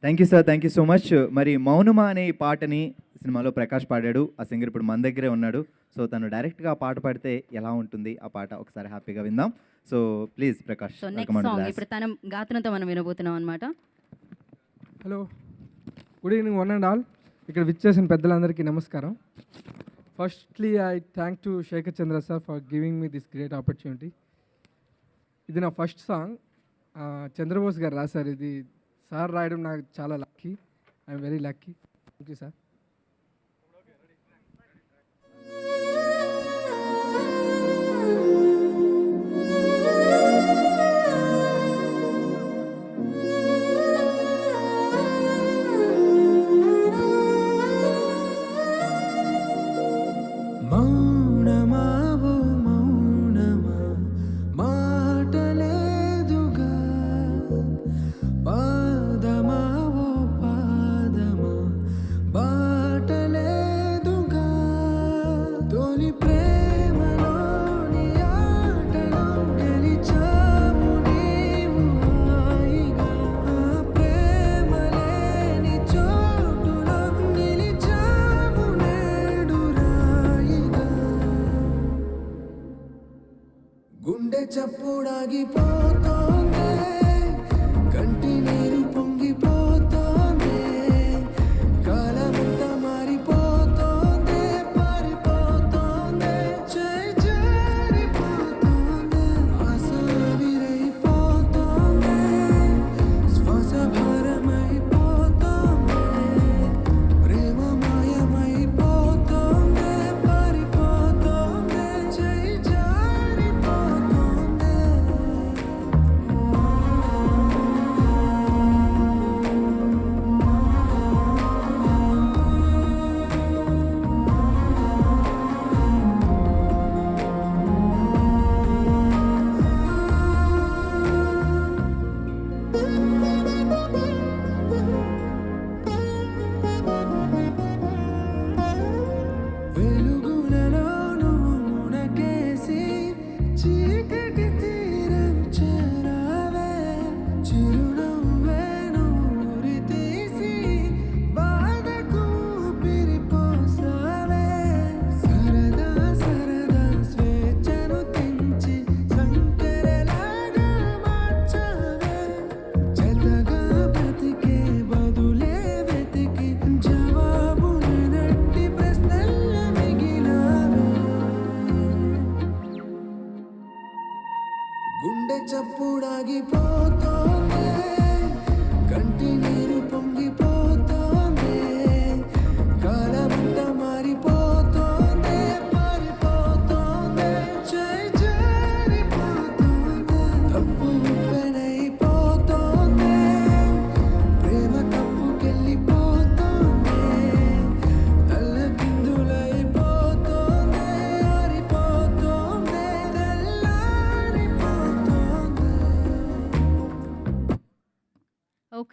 Thank you sir, thank you so much. మరి మౌనమా అనే ఈ పాటని సినిమాలో ప్రకాష్ పాడాడు. ఆ singer ఇప్పుడు మన దగ్గరే ఉన్నాడు. సో తను డైరెక్ట్గా ఆ పాట పాడితే ఎలా ఉంటుంది ఆ పాట ఒకసారి హ్యాపీగా విందాం. So please Prakash. So next song ఇప్పుడు తన గాత్రంతో మనం వినబోతున్నాం అనమాట. Hello, good evening one and all. ఇక్కడ విచ్చేసిన పెద్దలందరికీ నమస్కారం. Firstly I thank to Shekhar Chandra sir for giving me this great opportunity. ఇది నా ఫస్ట్ సాంగ్. చంద్రబోస్ గారు రాశారు. ఇది సార్ రాయడం నాకు చాలా lucky. I'm very lucky. Thank you sir. మౌనమావు మౌనమా మాటలేదుగా, పాదమావు పాదమా బాటలేదుగా, తొలి ప్రేమలోని ఆటలో గెలిచావు నీవు హాయిగా, ఆ ప్రేమ లేని చోటులో నిలిచావు నేడు రాయిగా. గుండె చప్పుడాగిపోతోందే, కంటి నీరు పొంగిపోతోందే, కాలమంతా మారి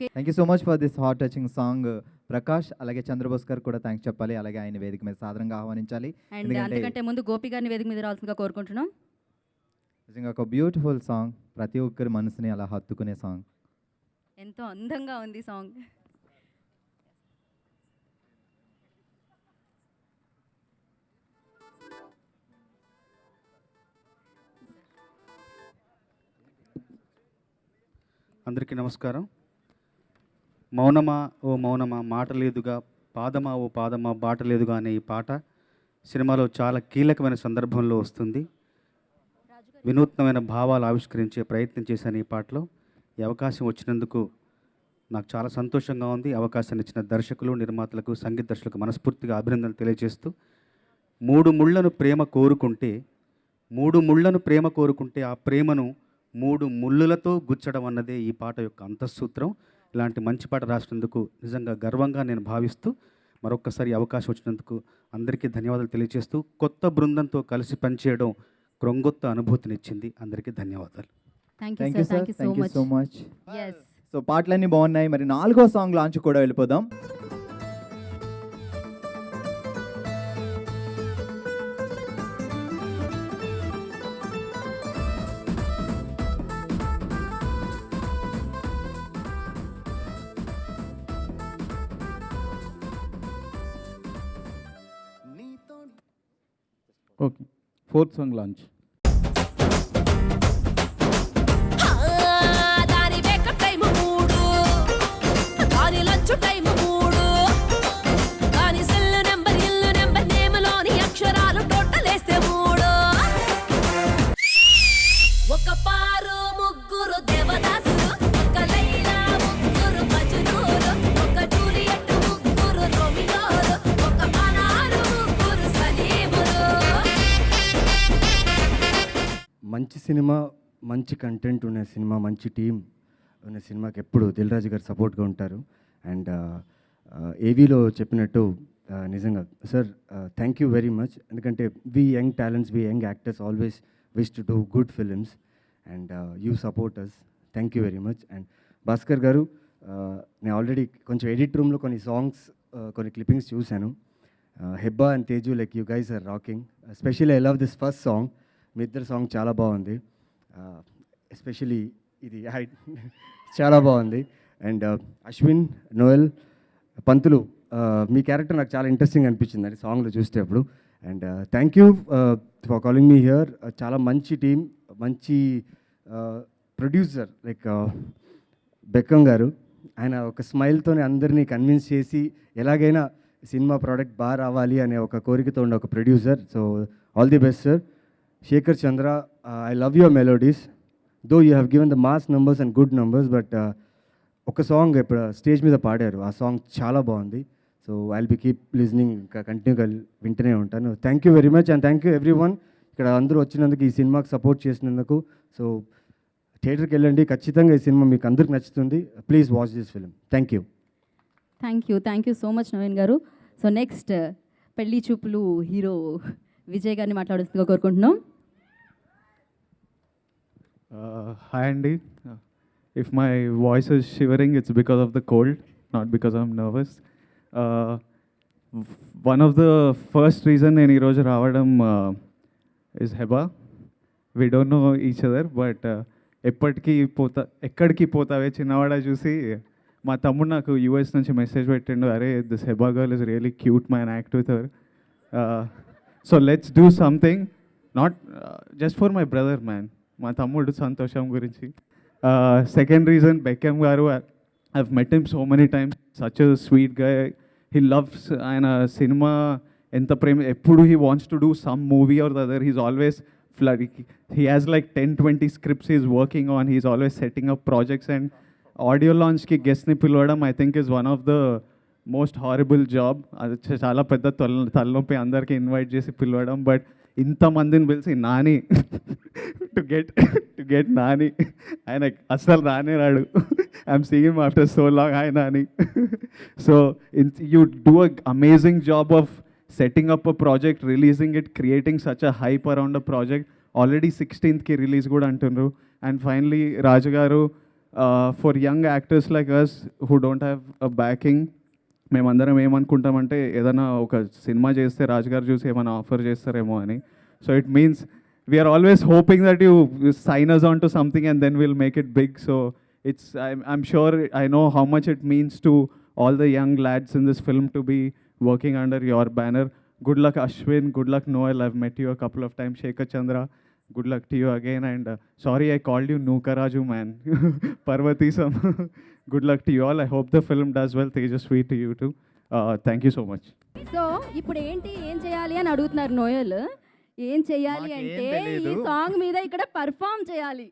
okay. Thank you so much for this heart touching song Prakash. అలాగే చంద్రబోస్ గారు కూడా థ్యాంక్స్ చెప్పాలి. అలాగే ఆయన వేదిక మీద సాదరంగా ఆహ్వానించాలి. అండ్ ఎందుకంటే అంతకంటే ముందు గోపి గారిని వేదిక మీద రావాల్సిందిగా కోరుకుంటున్నాం. నిజంగా ఒక బ్యూటిఫుల్ సాంగ్, ప్రతి ఒక్కరి మనసుని అలా హత్తుకునే సాంగ్. ఎంతో అందంగా ఉంది సాంగ్. అందరికీ నమస్కారం. మౌనమా ఓ మౌనమా మాట లేదుగా, పాదమా ఓ పాదమా బాట లేదుగా అనే ఈ పాట సినిమాలో చాలా కీలకమైన సందర్భంలో వస్తుంది. వినూత్నమైన భావాలు ఆవిష్కరించే ప్రయత్నం చేశాను ఈ పాటలో. ఈ అవకాశం వచ్చినందుకు నాకు చాలా సంతోషంగా ఉంది. అవకాశాన్ని ఇచ్చిన దర్శకులు, నిర్మాతలకు, సంగీత దర్శకులకు మనస్ఫూర్తిగా అభినందనలు తెలియజేస్తూ, మూడు ముళ్ళను ప్రేమ కోరుకుంటే ఆ ప్రేమను 3 ముళ్ళులతో గుచ్చడం అన్నదే ఈ పాట యొక్క అంతఃసూత్రం. ఇలాంటి మంచి పాట రాసినందుకు నిజంగా గర్వంగా నేను భావిస్తూ, మరొక్కసారి అవకాశం వచ్చినందుకు అందరికీ ధన్యవాదాలు తెలియజేస్తూ, కొత్త బృందంతో కలిసి పనిచేయడం క్రొంగొత్త అనుభూతినిచ్చింది. అందరికీ ధన్యవాదాలు. Thank you sir, thank you so much. So పాటలన్నీ బాగున్నాయి. మరి 4వ సాంగ్ లాంచ్ కూడా వెళ్ళిపోదాం. Okay, 4th song launch. దాని వేక టైం 3, దాని లంచ్ టైం 3, దాని సెల్ నెంబర్ ఇల్లు నెంబర్ నేమలోని అక్షరాలు టోటల్ వేస్తే 3. ఒక పారు ముగ్గురు దేవదాసులు, ఒక లైలా ముగ్గురు మజ్నూలు, ఒక జూలియట్ ముగ్గురు రోమియోలు, ఒక అనారు ముగ్గురు సలీములు. మంచి సినిమా, మంచి కంటెంట్ ఉన్న సినిమా, మంచి టీం ఉన్న సినిమాకి ఎప్పుడు దిల్ రాజు గారు సపోర్ట్గా ఉంటారు. అండ్ ఏవీలో చెప్పినట్టు నిజంగా sir thank you very much. ఎందుకంటే we young talents, we young actors always wish to do good films and you supporters. Thank you very much. And Bhaskar garu, నేను ఆల్రెడీ కొంచెం ఎడిట్ రూమ్లో కొన్ని సాంగ్స్, కొన్ని క్లిప్పింగ్స్ చూశాను. Hebba and Teju, like you guys are rocking. Especially I love this first song. మీ ఇద్దరు song చాలా బాగుంది. ఎస్పెషలీ ఇది చాలా బాగుంది. అండ్ అశ్విన్, నోయల్, పంతులు, మీ క్యారెక్టర్ నాకు చాలా ఇంట్రెస్టింగ్ అనిపించింది అండి సాంగ్లో చూసేటప్పుడు. And thank you for calling me here. చాలా మంచి టీం, మంచి ప్రొడ్యూసర్ లైక్ బెక్కం గారు. ఆయన ఒక స్మైల్తోనే అందరినీ కన్విన్స్ చేసి ఎలాగైనా సినిమా ప్రోడక్ట్ బాగా రావాలి అనే ఒక కోరికతో ఉండే ఒక producer. So all the best sir. Shekhar Chandra, I love your melodies. Though you have given the mass numbers and good numbers, but ఒక సాంగ్ ఇప్పుడు స్టేజ్ మీద పాడారు, ఆ సాంగ్ చాలా బాగుంది. So I'll be keep listening, ఇంకా కంటిన్యూగా వింటూనే ఉంటాను. Thank you very much and thank you every one ఇక్కడ అందరూ వచ్చినందుకు, ఈ సినిమాకి సపోర్ట్ చేసినందుకు. సో థియేటర్కి వెళ్ళండి, ఖచ్చితంగా ఈ సినిమా మీకు అందరికి నచ్చుతుంది. Please watch this film. Thank you. Thank you so much Naveen garu. So next పెళ్లి చూపులు హీరో విజయ్ గారిని మాట్లాడుతుందిగా కోరుకుంటున్నాం. Hi Andy. If my voice is shivering, it's because of the cold, not because I'm nervous. One of the first reason నేను ఈరోజు రావడం is Heba. We don't know each other, but ఎక్కడికి పోతావే చిన్నవాడ చూసి మా తమ్ముడు నాకు యూఎస్ నుంచి మెసేజ్ పెట్టిండు, అరే this Hebah girl is really cute man, act with her. So let's do something, not just for my brother man, మా తమ్ముడు సంతోషం గురించి. సెకండ్ రీజన్ బెక్కమ్ గారు. I've met him so many times, such a sweet guy. He loves, ఆయన సినిమా ఎంత ప్రేమ, ఎప్పుడు he wants to do some movie or the other. He's always he has like 10-20 scripts he's working on. He's always setting up projects, and audio launch ki guest ni pilvadam I think is one of the most horrible job. అది చాలా పెద్ద తలనొప్పి అందరికి invite చేసి పిలవడం. But ఇంతమందిని పిలిచి Nani to get Nani, ఆయన అస్సలు రానే రాడు. I'm seeing him after so long. Hi Nani. So you do a amazing job of setting up a project, releasing it, creating such a hype around a project. Already 16th ki release kuda antunru. And finally Raju garu, for young actors like us who don't have a backing, మేమందరం ఏమనుకుంటామంటే ఏదైనా ఒక cinema చేస్తే రాజు గారు చూసి ఏమైనా offer చేస్తారేమో అని. So it means we're always hoping that you sign us on to something and then will make it big. సో it's I'm sure I know how much it means to all the young lads in this film to be working under your banner. Good luck Ashwin, good luck Noel. I've met you a couple of times. Shekhar Chandra, good luck to you again. And sorry I called you Nukaraju man. Parvatisam. Good luck to you all. I hope the film does well. Tejasvi to you too. Thank you so much. So ఇప్పుడు ఏం చేయాలి అని అడుగుతున్నారు Noel. ఏం చేయాలి అంటే ఈ song మీద ఇక్కడ పర్ఫామ్ చేయాలి.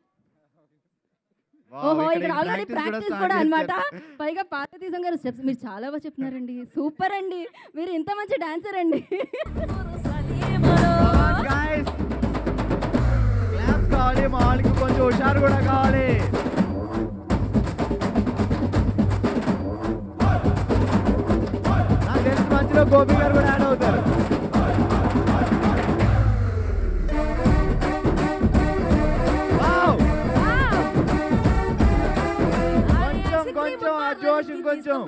ఓహో, ఇక్కడ ఆల్రెడీ ప్రాక్టీస్ కూడా అన్నమాట. పైగా పార్వతీశం గారు స్టెప్స్ మీరు చాలా బాగా చెప్తున్నారండి. సూపర్ అండి, మీరు ఇంత మంచి డాన్సర్ అండి. కావాలి, మామూలుగా కొంచెం హుషారు కూడా కావాలి. నాకు తెలిసి మధ్యలో గోపి గారు కూడా యాడ్ అవుతారు. కొంచెం ఆ జోష్ ఇంకొంచెం.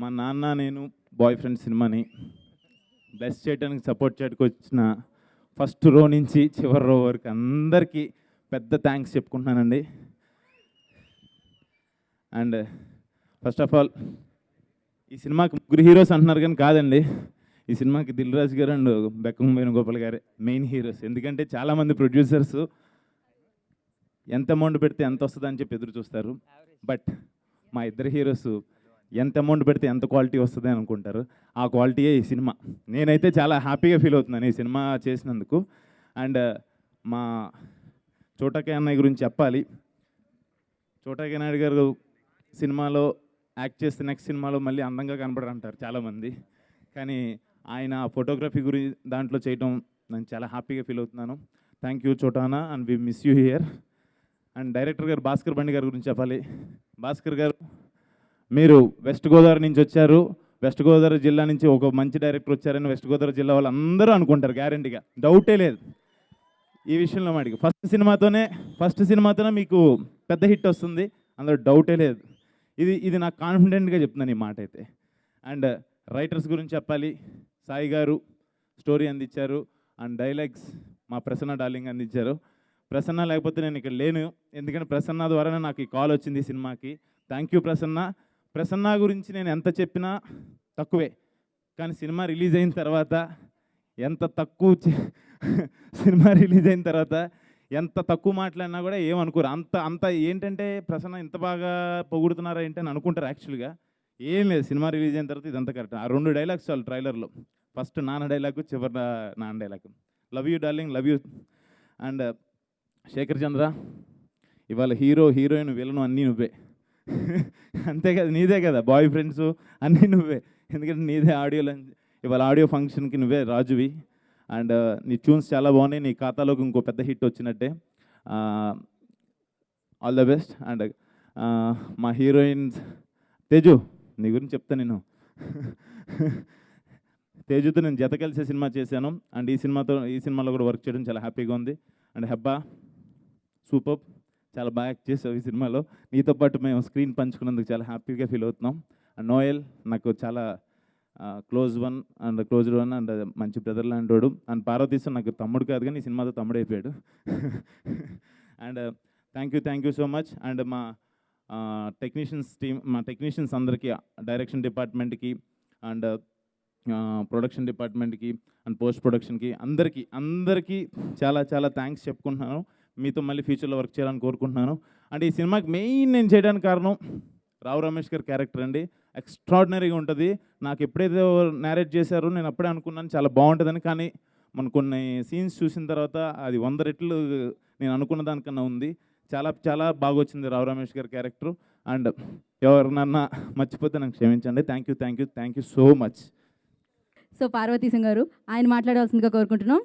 మా నాన్న నేను బాయ్ ఫ్రెండ్ సినిమాని బ్లెస్ చేయడానికి సపోర్ట్ చేయడానికి వచ్చిన ఫస్ట్ రో నుంచి చివరి రో వరకు అందరికీ పెద్ద థ్యాంక్స్ చెప్పుకుంటున్నానండి. అండ్ ఫస్ట్ ఆఫ్ ఆల్ ఈ సినిమాకి ముగ్గురు హీరోస్ అంటున్నారు కానీ కాదండి, ఈ సినిమాకి దిల్ రాజు గారు అండ్ బెక్కం వేణుగోపాల్ గారే మెయిన్ హీరోస్. ఎందుకంటే చాలామంది ప్రొడ్యూసర్స్ ఎంత అమౌంట్ పెడితే ఎంత వస్తుందని చెప్పి ఎదురు చూస్తారు. బట్ మా ఇద్దరు హీరోస్ ఎంత అమౌంట్ పెడితే ఎంత క్వాలిటీ వస్తుంది అని అనుకుంటారు. ఆ క్వాలిటీయే ఈ సినిమా. నేనైతే చాలా హ్యాపీగా ఫీల్ అవుతున్నాను ఈ సినిమా చేసినందుకు. అండ్ మా చోటకే అన్నయ్య గురించి చెప్పాలి. చోటకే నాయుడు గారు సినిమాలో యాక్ట్ చేస్తే నెక్స్ట్ సినిమాలో మళ్ళీ అందంగా కనపడరు అంటారు చాలామంది, కానీ ఆయన ఫోటోగ్రఫీ గురించి దాంట్లో చేయడం నేను చాలా హ్యాపీగా ఫీల్ అవుతున్నాను. థ్యాంక్ యూ చోటానా, and we miss you here. And director garu Bhaskar బండి గారి గురించి చెప్పాలి. భాస్కర్ గారు, మీరు వెస్ట్ గోదావరి నుంచి వచ్చారు. వెస్ట్ గోదావరి జిల్లా నుంచి ఒక మంచి డైరెక్టర్ వచ్చారని వెస్ట్ గోదావరి జిల్లా వాళ్ళు అందరూ అనుకుంటారు, గ్యారంటీగా, డౌటే లేదు ఈ విషయంలో. మాటికి ఫస్ట్ సినిమాతోనే మీకు పెద్ద హిట్ వస్తుంది, అందులో డౌటే లేదు. ఇది నాకు కాన్ఫిడెంట్గా చెప్తున్నాను ఈ మాట అయితే. అండ్ రైటర్స్ గురించి చెప్పాలి. సాయి గారు స్టోరీ అందించారు, అండ్ డైలాగ్స్ మా ప్రసన్న డార్లింగ్ అందించారు. ప్రసన్న లేకపోతే నేను ఇక్కడ లేను, ఎందుకంటే ప్రసన్న ద్వారానే నాకు ఈ కాల్ వచ్చింది ఈ సినిమాకి. Thank you Prasanna. ప్రసన్న గురించి నేను ఎంత చెప్పినా తక్కువే, కానీ సినిమా రిలీజ్ అయిన తర్వాత ఎంత తక్కువ మాట్లాడినా కూడా ఏమనుకోరు. అంత ఏంటంటే ప్రసన్న ఇంత బాగా పొగుడుతున్నారా ఏంటి అని అనుకుంటారు. యాక్చువల్గా ఏం లేదు, సినిమా రిలీజ్ అయిన తర్వాత ఇదంతా కరెక్ట్. ఆ 2 డైలాగ్స్ చాలు ట్రైలర్లో. ఫస్ట్ నాన్న డైలాగు, చివరి నాన్న dialogue. Love you darling, love you. And Shekhar Chandra, ఇవాళ హీరోయిన్ విలను అన్నీ నువ్వే. అంతే కదా, నీదే కదా బాయ్ ఫ్రెండ్స్ అన్నీ నువ్వే, ఎందుకంటే నీదే ఆడియోలో ఇవాళ ఆడియో ఫంక్షన్కి నువ్వే రాజువి. అండ్ నీ ట్యూన్స్ చాలా బాగున్నాయి, నీ ఖాతాలోకి ఇంకో పెద్ద హిట్ వచ్చినట్టే. All the best. అండ్ మా హీరోయిన్స్ తేజు, నీ గురించి చెప్తాను నేను. తేజుతో నేను జత కలిసే సినిమా చేశాను, అండ్ ఈ సినిమాలో కూడా వర్క్ చేయడం చాలా హ్యాపీగా ఉంది. అండ్ హెబ్బా సూపర్, చాలా బాగా యాక్ట్ చేసావు ఈ సినిమాలో. నీతో పాటు మేము స్క్రీన్ పంచుకున్నందుకు చాలా హ్యాపీగా ఫీల్ అవుతున్నాం. అండ్ నోయల్ నాకు చాలా క్లోజ్డ్ వన్ అండ్ మంచి బ్రదర్ లాంటి వాడు. అండ్ పార్వతీశం నాకు తమ్ముడు కాదు, కానీ ఈ సినిమాతో తమ్ముడు అయిపోయాడు. And thank you so much. And మా టెక్నీషియన్స్ అందరికీ, డైరెక్షన్ డిపార్ట్మెంట్కి, అండ్ ప్రొడక్షన్ డిపార్ట్మెంట్కి అండ్ పోస్ట్ ప్రొడక్షన్కి అందరికీ చాలా చాలా థ్యాంక్స్ చెప్పుకుంటున్నాను. మీతో మళ్ళీ ఫ్యూచర్లో వర్క్ చేయాలని కోరుకుంటున్నాను. అండ్ ఈ సినిమాకి మెయిన్ నేను చేయడానికి కారణం రావు రమేష్ గారి క్యారెక్టర్ అండి. ఎక్స్ట్రాడినరీగా ఉంటుంది. నాకు ఎప్పుడైతే నేరేట్ చేశారో నేను అప్పుడే అనుకున్నాను చాలా బాగుంటుందని. కానీ మన కొన్ని సీన్స్ చూసిన తర్వాత అది 100 రెట్లు నేను అనుకున్న దానికన్నా ఉంది. చాలా చాలా బాగా వచ్చింది రావు రమేష్ గారి క్యారెక్టర్. అండ్ ఎవరినన్నా మర్చిపోతే నాకు క్షమించండి. Thank you so much. So Parvati Singh గారు ఆయన మాట్లాడవలసిందిగా కోరుకుంటున్నాం.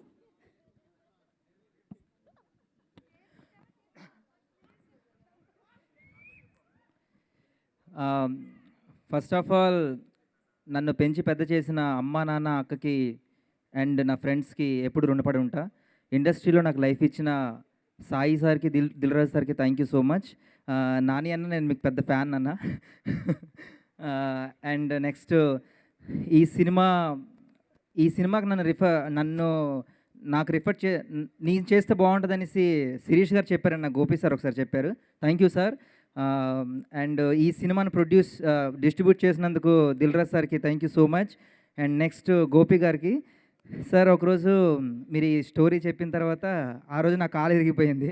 ఫస్ట్ ఆఫ్ ఆల్ నన్ను పెంచి పెద్ద చేసిన అమ్మ నాన్న అక్కకి అండ్ నా ఫ్రెండ్స్కి ఎప్పుడు రుణపడి ఉంటా. ఇండస్ట్రీలో నాకు లైఫ్ ఇచ్చిన సాయి సార్కి దిల్రాజ్ సార్కి thank you so much. Nani అన్న నేను మీకు పెద్ద ఫ్యాన్ అన్న. అండ్ నెక్స్ట్ ఈ సినిమాకి నాకు రిఫర్ నేను చేస్తే బాగుంటుంది అనేసి శిరీష్ గారు చెప్పారన్న, గోపి సార్ ఒకసారి చెప్పారు. Thank you sir. అండ్ ఈ సినిమాను డిస్ట్రిబ్యూట్ చేసినందుకు దిల్రాజ్ సార్కి thank you so much. And next Gopi గారికి సార్, ఒకరోజు మీరు ఈ స్టోరీ చెప్పిన తర్వాత ఆ రోజు నా కాలు ఇరిగిపోయింది,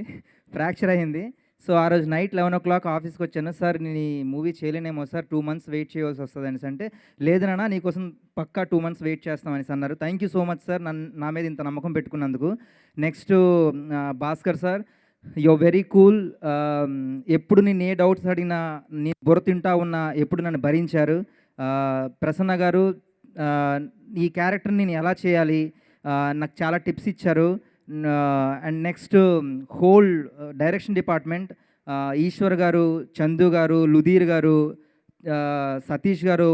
ఫ్రాక్చర్ అయ్యింది. సో ఆ రోజు నైట్ 11 o'clock ఆఫీస్కి వచ్చాను. సార్ నేను ఈ మూవీ చేయలేనేమో సార్, 2 months వెయిట్ చేయవలసి వస్తుంది అనేసి అంటే, లేదు నాన్న నీకోసం పక్కా 2 months వెయిట్ చేస్తామనేసి అన్నారు. Thank you so much sir నా మీద ఇంత నమ్మకం పెట్టుకున్నందుకు. Next Bhaskar sir, you very cool. ఎప్పుడు నేను ఏ డౌట్స్ అడిగినా నేను బుర్ర తింటా ఉన్నా ఎప్పుడు నన్ను భరించారు. ప్రసన్న గారు, ఈ క్యారెక్టర్ని నేను ఎలా చేయాలి నాకు చాలా టిప్స్ ఇచ్చారు. And next whole direction department, Eshwar గారు, చందు గారు, లుధీర్ గారు, సతీష్ గారు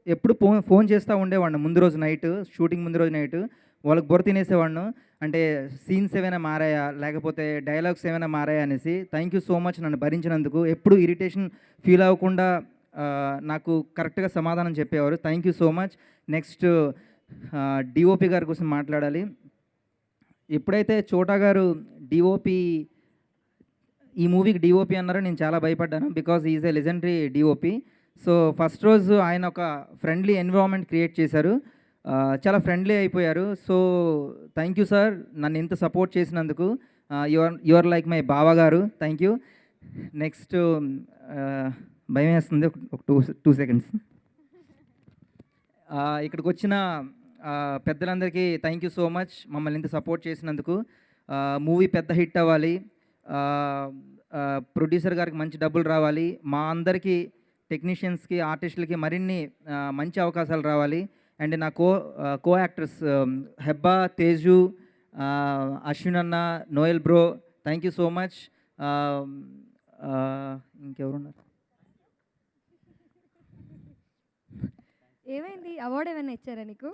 ఎప్పుడు ఫోన్ చేస్తూ ఉండేవాడిని ముందు రోజు నైట్, షూటింగ్ ముందు రోజు నైట్ వాళ్ళకి బుర్ర తినేసేవాడిను. అంటే సీన్స్ ఏమైనా మారాయా లేకపోతే డైలాగ్స్ ఏమైనా మారాయా అనేసి. థ్యాంక్ యూ సో మచ్ నన్ను భరించినందుకు. ఎప్పుడు ఇరిటేషన్ ఫీల్ అవ్వకుండా నాకు కరెక్ట్గా సమాధానం చెప్పేవారు. Thank you so much. Next DOP గారి కోసం మాట్లాడాలి. ఎప్పుడైతే చోటా గారు ఈ మూవీకి డిఓపి అన్నారో నేను చాలా భయపడ్డాను, because is a legendary DOP. So first రోజు ఆయన ఒక ఫ్రెండ్లీ ఎన్విరాన్మెంట్ క్రియేట్ చేశారు, చాలా ఫ్రెండ్లీ అయిపోయారు. సో థ్యాంక్ యూ సార్ నన్ను ఇంత సపోర్ట్ చేసినందుకు. యు ఆర్ లైక్ మై బావా గారు. Thank you. నెక్స్ట్ భయం వేస్తుంది, ఒక 2 seconds. ఇక్కడికి వచ్చిన పెద్దలందరికీ థ్యాంక్ యూ సో మచ్ మమ్మల్ని ఇంత సపోర్ట్ చేసినందుకు. మూవీ పెద్ద హిట్ అవ్వాలి, ప్రొడ్యూసర్ గారికి మంచి డబ్బులు రావాలి, మా అందరికీ టెక్నీషియన్స్కి ఆర్టిస్టులకి మరిన్ని మంచి అవకాశాలు రావాలి. అండ్ నా కో యాక్టర్స్ హెబ్బా, తేజు, అశ్విన్ అన్న, Noel bro, thank you so much. ఇంకెవరున్నారు? ఏమైంది, అవార్డు ఏమైనా ఇచ్చారా నీకు?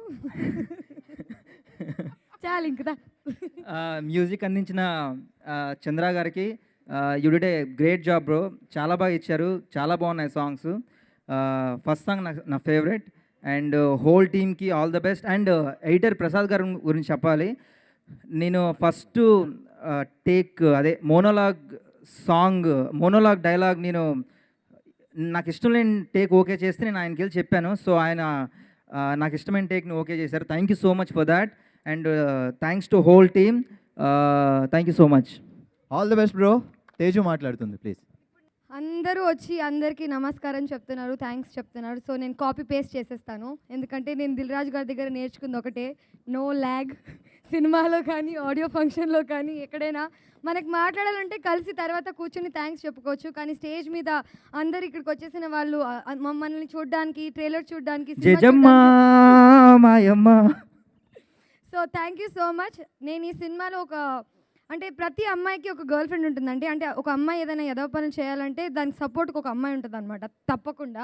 చాలు ఇంకదా. మ్యూజిక్ అందించిన చంద్ర గారికి, you did a great job bro, చాలా బాగా ఇచ్చారు, చాలా బాగున్నాయి సాంగ్స్. ఫస్ట్ సాంగ్ నా ఫేవరెట్. అండ్ హోల్ టీమ్కి all the best. And editor Prasad గారి గురించి చెప్పాలి. నేను ఫస్ట్ అదే మోనోలాగ్ డైలాగ్ నాకు ఇష్టం లేని టేక్ ఓకే చేస్తే నేను ఆయనకి వెళ్ళి చెప్పాను. సో ఆయన నాకు ఇష్టమైన టేక్ని ఓకే చేశారు. Thank you so much for that. And thanks to whole team. Thank you so much. All the best bro. Teju మాట్లాడుతుంది ప్లీజ్. అందరూ వచ్చి అందరికీ నమస్కారం చెప్తున్నారు, థ్యాంక్స్ చెప్తున్నారు. సో నేను కాపీ పేస్ట్ చేసేస్తాను, ఎందుకంటే నేను దిల్రాజు గారి దగ్గర నేర్చుకుంది ఒకటే, నో ల్యాగ్. సినిమాలో కానీ ఆడియో ఫంక్షన్లో కానీ ఎక్కడైనా మనకు మాట్లాడాలంటే కలిసి తర్వాత కూర్చొని థ్యాంక్స్ చెప్పుకోవచ్చు. కానీ స్టేజ్ మీద అందరు ఇక్కడికి వచ్చేసిన వాళ్ళు మమ్మల్ని చూడడానికి, ట్రైలర్ చూడడానికి, so thank you so much. నేను ఈ సినిమాలో అంటే ప్రతి అమ్మాయికి ఒక గర్ల్ ఫ్రెండ్ ఉంటుందండి. అంటే ఒక అమ్మాయి ఏదైనా ఎదవ పనులు చేయాలంటే దానికి సపోర్ట్కి ఒక అమ్మాయి ఉంటుంది అనమాట, తప్పకుండా.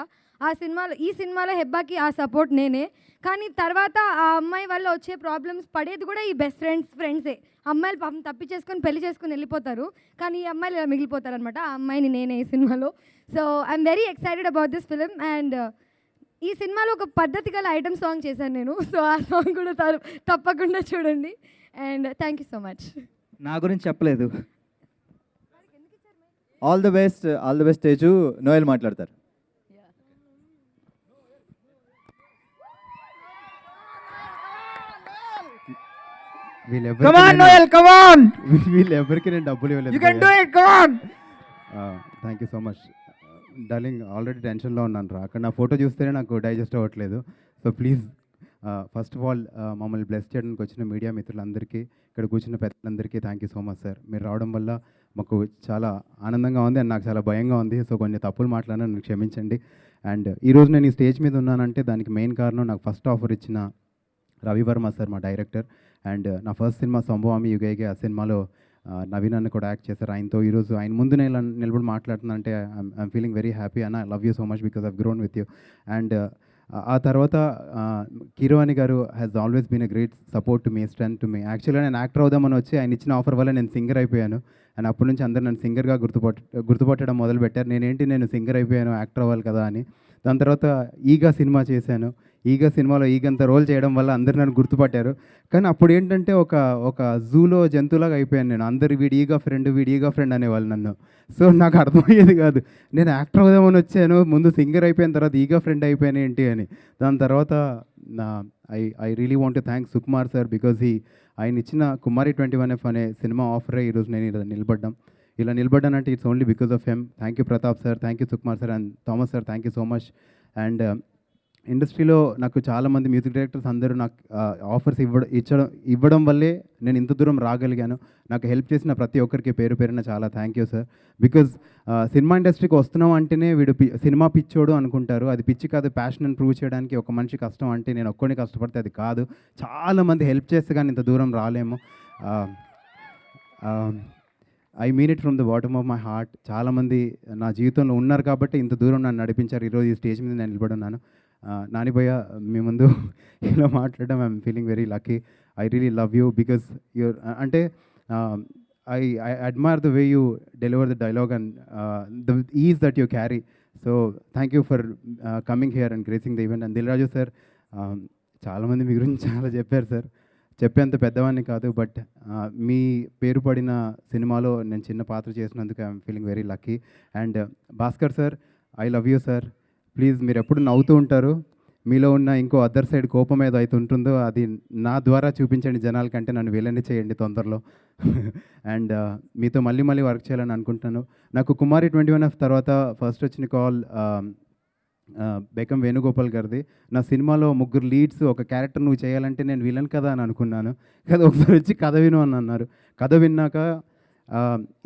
ఈ సినిమాలో హెబ్బాకి ఆ సపోర్ట్ నేనే. కానీ తర్వాత ఆ అమ్మాయి వల్ల వచ్చే ప్రాబ్లమ్స్ పడేది కూడా ఈ బెస్ట్ ఫ్రెండ్సే. అమ్మాయిలు పాపం తప్పి చేసుకొని పెళ్లి చేసుకొని వెళ్ళిపోతారు, కానీ ఈ అమ్మాయిలు ఇలా మిగిలిపోతారు అనమాట. ఆ అమ్మాయిని నేనే ఈ సినిమాలో. So I'm very excited about this film. And ఈ సినిమాలో ఒక పద్ధతి గల ఐటమ్ సాంగ్ చేశాను నేను. సో ఆ సాంగ్ కూడా తప్పకుండా చూడండి. And thank you so much. నా గురించి చెప్పలేదు. All the best Teju. Noel మాట్లాడతారు. Come on, Noel, come on! వీళ్ళెవరికి నేను డబ్బులు ఇవ్వలేదు. You can do it, come on! Thank you so much darling. Already టెన్షన్లో ఉన్నాను రా. అక్కడ నా ఫోటో చూస్తేనే నాకు డైజెస్ట్ అవ్వట్లేదు. So please first of all మమ్మల్ని బ్లెస్ చేయడానికి వచ్చిన మీడియా మిత్రులందరికీ, ఇక్కడ కూర్చున్న పెద్దలందరికీ thank you so much sir. మీరు రావడం వల్ల మాకు చాలా ఆనందంగా ఉంది అండ్ నాకు చాలా భయంగా ఉంది. సో కొన్ని తప్పులు మాట్లాడినా నన్ను క్షమించండి. అండ్ ఈరోజు నేను ఈ స్టేజ్ మీద ఉన్నానంటే దానికి మెయిన్ కారణం నాకు ఫస్ట్ ఆఫర్ ఇచ్చిన రవివర్మ సార్, మా డైరెక్టర్. అండ్ నా ఫస్ట్ సినిమా సంభవామి యుగైగే, ఆ సినిమాలో నవీన్ అన్న కూడా యాక్ట్ చేశారు. ఆయనతో ఈరోజు ఆయన ముందు నేను నిలబడి మాట్లాడుతున్నా అంటే ఐఎమ్ ఫీలింగ్ వెరీ హ్యాపీ అన్న. I love you so much because I've grown with you. And ఆ తర్వాత Keeravani garu has always been a great support to me, strength to me. యాక్చువల్గా నేను యాక్టర్ అవుదామని వచ్చి ఆయన ఇచ్చిన ఆఫర్ వల్ల నేను సింగర్ అయిపోయాను. అండ్ అప్పటి నుంచి అందరూ నన్ను సింగర్గా గుర్తుపట్టడం మొదలుపెట్టారు. నేను సింగర్ అయిపోయాను, యాక్టర్ అవ్వాలి కదా అని. దాని తర్వాత ఈగా సినిమా చేశాను. ఈగా సినిమాలో ఈగంత రోల్ చేయడం వల్ల అందరు నన్ను గుర్తుపట్టారు. కానీ అప్పుడు ఏంటంటే ఒక జూలో జంతువులాగా అయిపోయాను నేను. అందరు వీడి ఈగా ఫ్రెండ్ అనేవాళ్ళు నన్ను. సో నాకు అర్థమయ్యేది కాదు, నేను యాక్టర్ అవుదామని వచ్చాను, ముందు సింగర్ అయిపోయిన తర్వాత ఈగా ఫ్రెండ్ అయిపోయాను ఏంటి అని. దాని తర్వాత I really want to thank Sukumar sir because ఆయన ఇచ్చిన కుమారి 21F అనే సినిమా ఆఫరే ఈరోజు నేను ఇలా నిలబడ్డానంటే it's only because of him. Thank you Pratap sir, thank you Sukumar sir and Thomas sir, thank you so much. And ఇండస్ట్రీలో నాకు చాలామంది మ్యూజిక్ డైరెక్టర్స్ అందరూ నాకు ఆఫర్స్ ఇవ్వడం వల్లే నేను ఇంత దూరం రాగలిగాను. నాకు హెల్ప్ చేసిన ప్రతి ఒక్కరికి పేరున చాలా thank you sir. Because cinema ఇండస్ట్రీకి వస్తున్నాం అంటేనే వీడు సినిమా పిచ్చోడు అనుకుంటారు. అది పిచ్చి కాదు, ప్యాషన్ ప్రూవ్ చేయడానికి ఒక మనిషి కష్టం అంటే నేను ఒక్కడిని కష్టపడితే అది కాదు. చాలామంది హెల్ప్ చేస్తే కానీ ఇంత దూరం రాలేము. I mean it from the bottom of my heart. చాలామంది నా జీవితంలో ఉన్నారు కాబట్టి ఇంత దూరం నన్ను నడిపించారు. ఈరోజు ఈ స్టేజ్ మీద నేను నిలబడున్నాను. నానిభయ్య మీ ముందు ఇలా మాట్లాడడం I'm feeling very lucky. I really love you because your అంటే I admire the way you deliver the dialogue and the ease that you carry. So thank you for coming here and gracing the event. And Dil Raju sir, చాలామంది మీ గురించి చాలా చెప్పారు sir. చెప్పేంత పెద్దవాడిని కాదు, but మీ పేరు పడిన సినిమాలో నేను చిన్న పాత్ర చేసినందుకు I'm feeling very lucky. And Bhaskar sir, I love you sir. Please మీరు ఎప్పుడు నవ్వుతూ ఉంటారు, మీలో ఉన్న ఇంకో అదర్ సైడ్ కోపం ఏదో అయితే ఉంటుందో అది నా ద్వారా చూపించండి జనాలకంటే, నన్ను వీళ్ళని చేయండి తొందరలో. అండ్ మీతో మళ్ళీ వర్క్ చేయాలని అనుకుంటున్నాను. నాకు కుమారి 21F తర్వాత ఫస్ట్ వచ్చిన కాల్ బేకం వేణుగోపాల్ గారిది. నా సినిమాలో 3 లీడ్స్ ఒక క్యారెక్టర్ నువ్వు చేయాలంటే నేను విలన్ కదా అని అనుకున్నాను. కదా ఒకసారి వచ్చి కథ విను అని అన్నారు. కథ విన్నాక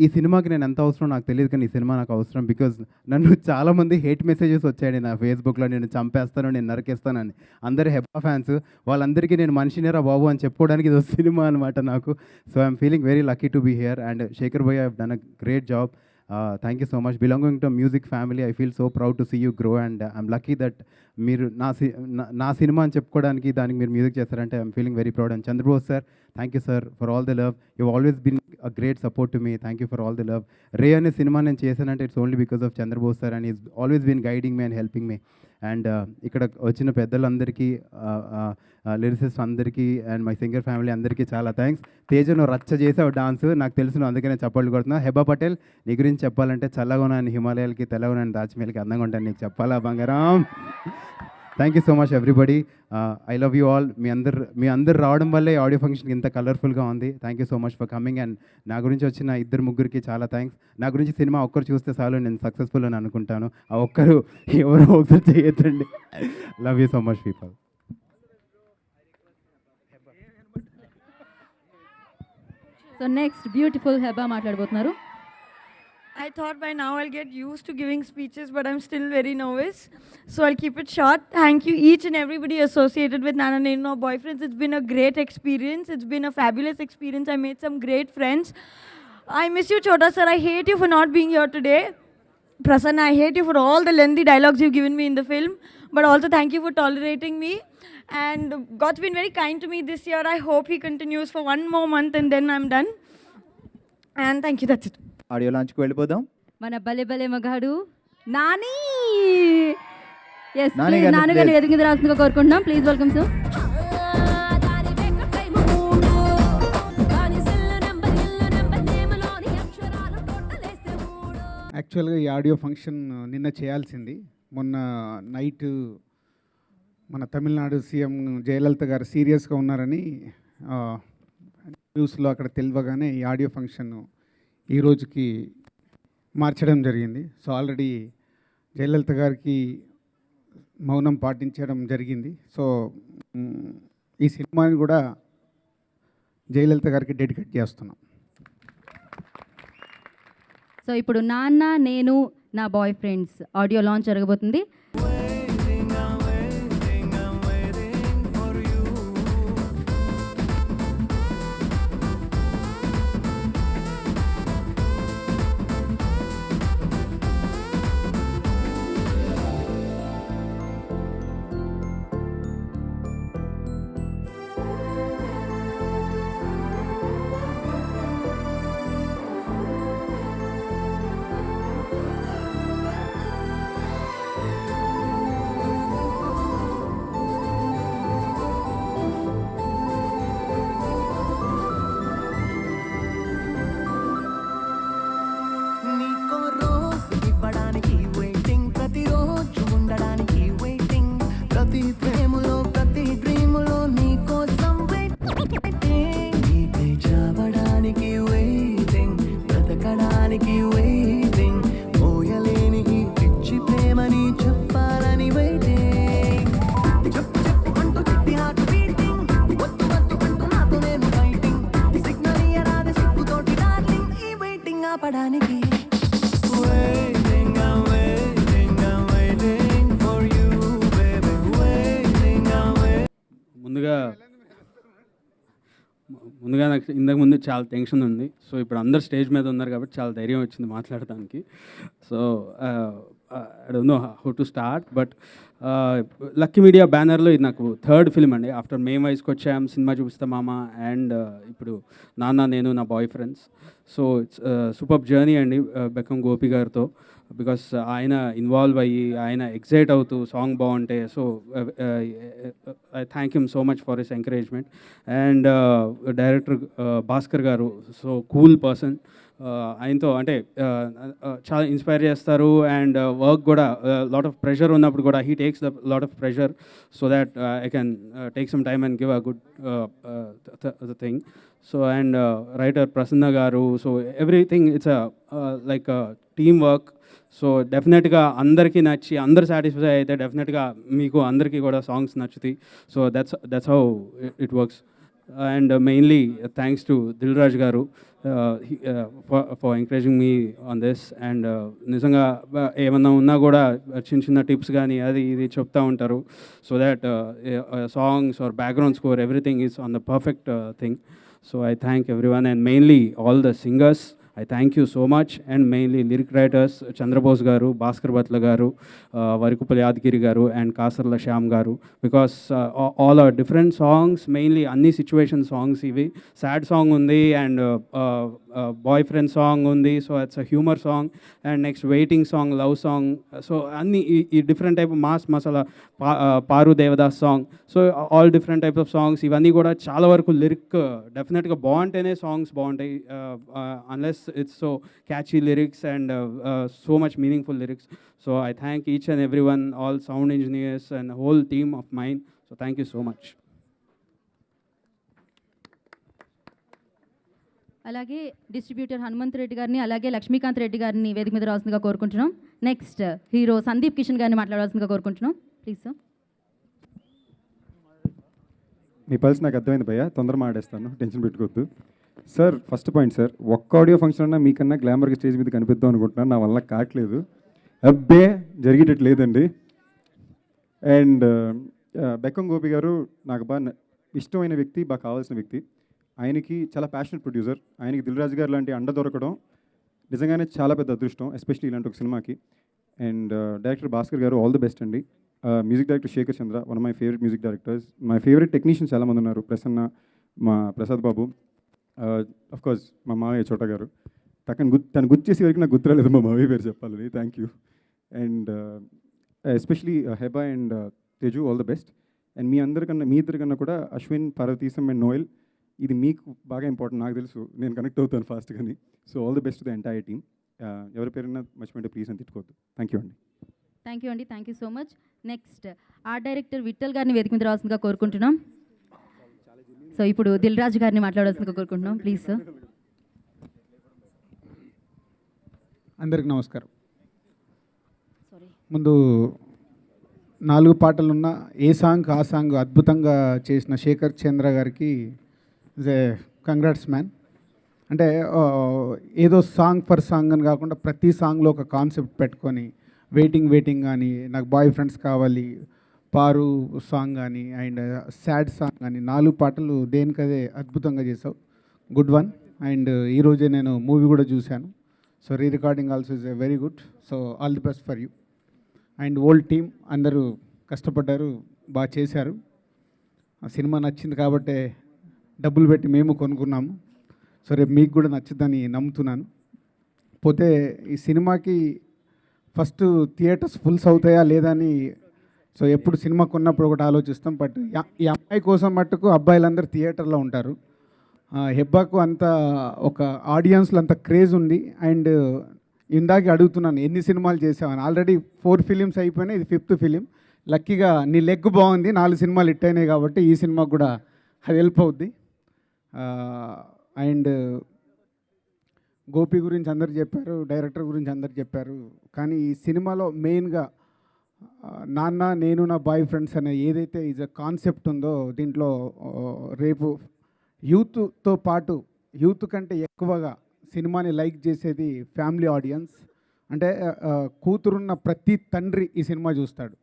ఈ సినిమాకి నేను ఎంత అవసరం నాకు తెలియదు, కానీ ఈ సినిమా నాకు అవసరం. బికాజ్ నన్ను చాలామంది హేట్ మెసేజెస్ వచ్చాయండి నా ఫేస్బుక్లో, నేను చంపేస్తాను, నేను నరికేస్తానని. అందరు హెబ్బా ఫ్యాన్స్, వాళ్ళందరికీ నేను మనిషినేరా బాబు అని చెప్పుకోవడానికి ఇది సినిమా అనమాట నాకు. So I'm feeling very lucky to be here. And Shekhar భయ్య have done a great job. Thank you so much. Belonging to music family, I feel so proud to see you grow. And I'm lucky that మీరు నా సినిమా అని చెప్పుకోవడానికి దానికి మీరు music చేస్తారంటే I'm feeling very proud. And Chandrabose sir, thank you sir for all the love. You always been a great support to me. Thank you for all the love. రే అనే సినిమా నేను చేశానంటే it's only because of Chandrabose sir, and is always been guiding me and helping me. And ఇక్కడ వచ్చిన పెద్దలందరికీ, lyricist అందరికీ and my singer family అందరికీ చాలా థ్యాంక్స్. తేజను రచ్చ చేసావు డాన్స్, నాకు తెలుసు, అందుకనే చప్పట్లు కొడుతున్నా. హెబా పటేల్, నీ గురించి చెప్పాలంటే చల్లగా ఉన్నాను హిమాలయాలకి, తెల్లగా ఉన్నాను దాచిమేలకి, అందంగా ఉంటాను, నీకు చెప్పాలా బంగారం. Thank you so much everybody. I love you all. మీ అందరు రావడం వల్లే ఆడియో ఫంక్షన్ ఇంత కలర్ఫుల్గా ఉంది. Thank you so much for coming. And నా గురించి వచ్చిన 2-3కి చాలా థ్యాంక్స్. నా గురించి సినిమా ఒక్కరు చూస్తే చాలు, నేను సక్సెస్ఫుల్ అని అనుకుంటాను. ఆ ఒక్కరు ఎవరో ఒకసారి చేయొద్దండి. Love you so much people. So next beautiful Heba మాట్లాడబోతున్నారు. I thought by now I'll get used to giving speeches, but I'm still very nervous. So I'll keep it short. Thank you each and everybody associated with Nana Neno Boyfriends. It's been a great experience. It's been a fabulous experience. I made some great friends. I miss you, Chota sir. I hate you for not being here today. Prasanna, I hate you for all the lengthy dialogues you've given me in the film. But also thank you for tolerating me. And God's been very kind to me this year. I hope he continues for one more month and then I'm done. And thank you. That's it. Audio లాంచ్కి వెళ్ళిపోదాం. మన భలే మగాడు Nani. Yes, Nani గారిని నాన్నగారిని వేదిక మీద రాస్తుందిగా కోరుకుంటున్నాం. Please welcome sir. యాక్చువల్గా ఈ ఆడియో ఫంక్షన్ నిన్న చేయాల్సింది. మొన్న నైట్ మన తమిళనాడు సీఎం జయలలిత గారు సీరియస్గా ఉన్నారని న్యూస్లో అక్కడ తెలియగానే ఈ ఆడియో ఫంక్షన్ ఈ రోజుకి మార్చడం జరిగింది. సో ఆల్రెడీ జయలలిత గారికి మౌనం పాటించడం జరిగింది. సో ఈ సినిమాని కూడా జయలలిత గారికి డెడికేట్ చేస్తున్నాం. సో ఇప్పుడు నాన్న నేను నా బాయ్ ఫ్రెండ్స్ ఆడియో లాంచ్ జరగబోతుంది. నీకో రోజు ఇవ్వడానికి వెయిటింగ్, ప్రతిరోజు ఉండడానికి వెయిటింగ్, ప్రతి ప్రేమలో ప్రతి డ్రీములో నీకోసం వెయిటింగ్, నీకై చావడానికి వెయిటింగ్, బ్రతకడానికి వెయిటింగ్, మోయలేని ఈ పిచ్చి ప్రేమని చెప్పాలని వెయిటింగ్, చెప్పు చెప్పు అంటూ చిట్టి హార్ట్ బీటింగ్, వద్దు వద్దు అంటూ నాతో నేను ఫైటింగ్, సిగ్నల్ ఇయ్యరాదే సిగ్గుతోటి డార్లింగ్, ఈ వెయిటింగ్ ఆపడానికి. ముందుగా నాకు ఇంతకుముందు చాలా టెన్షన్ ఉంది. సో ఇప్పుడు అందరు స్టేజ్ మీద ఉన్నారు కాబట్టి చాలా ధైర్యం వచ్చింది మాట్లాడడానికి. So I don't know how to start, but lucky media బ్యానర్లో ఇది నాకు థర్డ్ ఫిల్మ్ అండి. ఆఫ్టర్ మేం వయసుకి వచ్చాం, సినిమా చూపిస్తా మామ, అండ్ ఇప్పుడు నాన్న నేను నా boy friends. So it's super journey అండి బెక్కం గోపి గారితో, బికాస్ ఆయన ఇన్వాల్వ్ అయ్యి ఆయన ఎక్సైట్ అవుతూ సాంగ్ బాగుంటే. So I thank him so much for his encouragement. And director Bhaskar garu, so cool person. ఆయనతో అంటే చాలా ఇన్స్పైర్ చేస్తారు. అండ్ వర్క్ కూడా లాట్ ఆఫ్ ప్రెషర్ ఉన్నప్పుడు కూడా he takes the lot of pressure so that I can take some time and give a good thing. So and writer Prasanna garu, so everything it's like team work. So డెఫినెట్గా అందరికీ నచ్చి అందరు satisfy అయితే డెఫినెట్గా మీకు అందరికీ కూడా సాంగ్స్ నచ్చుతాయి. So that's how it works. And mainly thanks to Dil Raju garu for encouraging me on this. And నిజంగా ఏమన్నా ఉన్నా కూడా చిన్న చిన్న టిప్స్ కానీ అది ఇది చెప్తూ ఉంటారు. So that songs or background score everything is on the perfect thing. So I thank everyone, and mainly all the singers. I thank you so much, and mainly lyric writers Chandrabose garu, Bhaskar Batla garu, Varikupalli Yadgiri garu, and Kasarla Shyam garu, because all are different songs, mainly anni situation songs ivi. Sad song undi, and boyfriend song undi, so it's a humor song, and next waiting song, love song. So anni different type of mass masala Paru Devadas song. So all different types of songs ivanni kuda chaala varaku lyric definitely ga baaguntene songs baaguntayi, unless it's so catchy lyrics and so much meaningful lyrics. So I thank each and everyone, all sound engineers and the whole team of mine. So thank you so much. అలాగే distributor Hanumanth Reddy గారిని, అలాగే లక్ష్మీకాంత్ రెడ్డి గారిని వేదిక మీద రావాల్సిందిగా కోరుకుంటున్నాం. Next hero Sandeep Kishan గారిని మాట్లాడాల్సిందిగా కోరుకుంటున్నాం. Please sir. మీ పల్స్ నాకు అర్థమైంది భయ్యా, తొందర మాడేస్తాను, టెన్షన్ పెట్టుకోవద్దు. సార్ ఫస్ట్ పాయింట్ సార్, ఒక్క ఆడియో ఫంక్షన్ అన్నా మీకన్నా గ్లామర్గా స్టేజ్ మీద కనిపిద్దాం అనుకుంటున్నాను, నా వల్ల కావట్లేదు. అబ్బే జరిగేటట్టు లేదండి. అండ్ బెక్కం గోపి గారు నాకు బాగా ఇష్టమైన వ్యక్తి, బాగా కావాల్సిన వ్యక్తి. ఆయనకి చాలా ప్యాషనెట్ ప్రొడ్యూసర్. ఆయనకి దిల్ రాజు గారు లాంటి అండ దొరకడం నిజంగానే చాలా పెద్ద అదృష్టం, ఎస్పెషల్లీ ఇలాంటి ఒక సినిమాకి. అండ్ డైరెక్టర్ భాస్కర్ గారు, ఆల్ ది బెస్ట్ అండి. Music director Shekhar Chandra, one of my favourite music directors. My favourite technicians చాలామంది ఉన్నారు, ప్రసన్న, మా ప్రసాద్ బాబు, కోర్స్ మా మావయ్య చోట గారు. తను గుర్తు చేసే వరకు నాకు గుర్తురాలేదు మా మావయ్య పేరు చెప్పాలని. Thank you. And especially Heba and Teju, all the best. And మీ ఇద్దరికన్నా కూడా అశ్విన్, పార్వతీశం అండ్ నోయల్, ఇది మీకు బాగా ఇంపార్టెంట్, నాకు తెలుసు, నేను కనెక్ట్ అవుతాను ఫాస్ట్ కానీ. So all the best to the entire team. ఎవరి పేరున్నా మర్చిపోయింటే ప్లీజ్ అని తిట్టుకోవద్దు. థ్యాంక్ యూ అండి. థ్యాంక్ యూ అండి, thank you so much. Next art director Vithal గారిని వేదిక మీద రావాల్సిందిగా కోరుకుంటున్నాం. సో ఇప్పుడు దిల్ రాజు గారిని మాట్లాడాల్సిందిగా కోరుకుంటున్నాం. Please sir. అందరికి నమస్కారం. ముందు 4 పాటలున్న ఏ సాంగ్ ఆ సాంగ్ అద్భుతంగా చేసిన శేఖర్ చంద్ర గారికి ఇస్ ఏ కంగ్రాట్స్ మ్యాన్. అంటే ఏదో సాంగ్ ఫర్ సాంగ్ అని కాకుండా ప్రతి సాంగ్లో ఒక కాన్సెప్ట్ పెట్టుకొని వెయిటింగ్ కానీ, నాకు బాయ్ ఫ్రెండ్స్ కావాలి, పారు సాంగ్ కానీ, అండ్ సాడ్ సాంగ్ కానీ 4 పాటలు దేనికదే అద్భుతంగా చేసావు. Good one. అండ్ ఈరోజే నేను మూవీ కూడా చూశాను. So re recording also is a very good. So all the best for you. And old team అందరూ కష్టపడ్డారు, బాగా చేశారు. ఆ సినిమా నచ్చింది కాబట్టే డబ్బులు పెట్టి మేము కొనుక్కున్నాము. సో రేపు మీకు కూడా నచ్చుద్దని నమ్ముతున్నాను. పోతే ఈ సినిమాకి ఫస్ట్ థియేటర్స్ ఫుల్స్ అవుతాయా లేదా అని సో ఎప్పుడు సినిమా కొన్నప్పుడు ఒకటి ఆలోచిస్తాం. బట్ ఈ అమ్మాయి కోసం మట్టుకు అబ్బాయిలందరూ థియేటర్లో ఉంటారు. హెబ్బాకు అంత ఒక ఆడియన్స్లో అంత క్రేజ్ ఉంది. అండ్ ఇందాక అడుగుతున్నాను ఎన్ని సినిమాలు చేసామని. ఆల్రెడీ 4 ఫిలిమ్స్ అయిపోయినాయి, ఇది 5th ఫిలిం. లక్కీగా నీ లెగ్ బాగుంది, 4 సినిమాలు హిట్ అయినాయి కాబట్టి ఈ సినిమాకు కూడా అది హెల్ప్ అవుద్ది. అండ్ గోపి గురించి అందరు చెప్పారు, డైరెక్టర్ గురించి అందరు చెప్పారు. కానీ ఈ సినిమాలో మెయిన్గా నాన్న నేను నా బాయ్ ఫ్రెండ్స్ అనే ఏదైతే ఈజ్ అ కాన్సెప్ట్ ఉందో దీంట్లో రేపు యూత్తో పాటు యూత్ కంటే ఎక్కువగా సినిమాని లైక్ చేసేది ఫ్యామిలీ ఆడియన్స్. అంటే కూతురున్న ప్రతి తండ్రి ఈ సినిమా చూస్తాడు,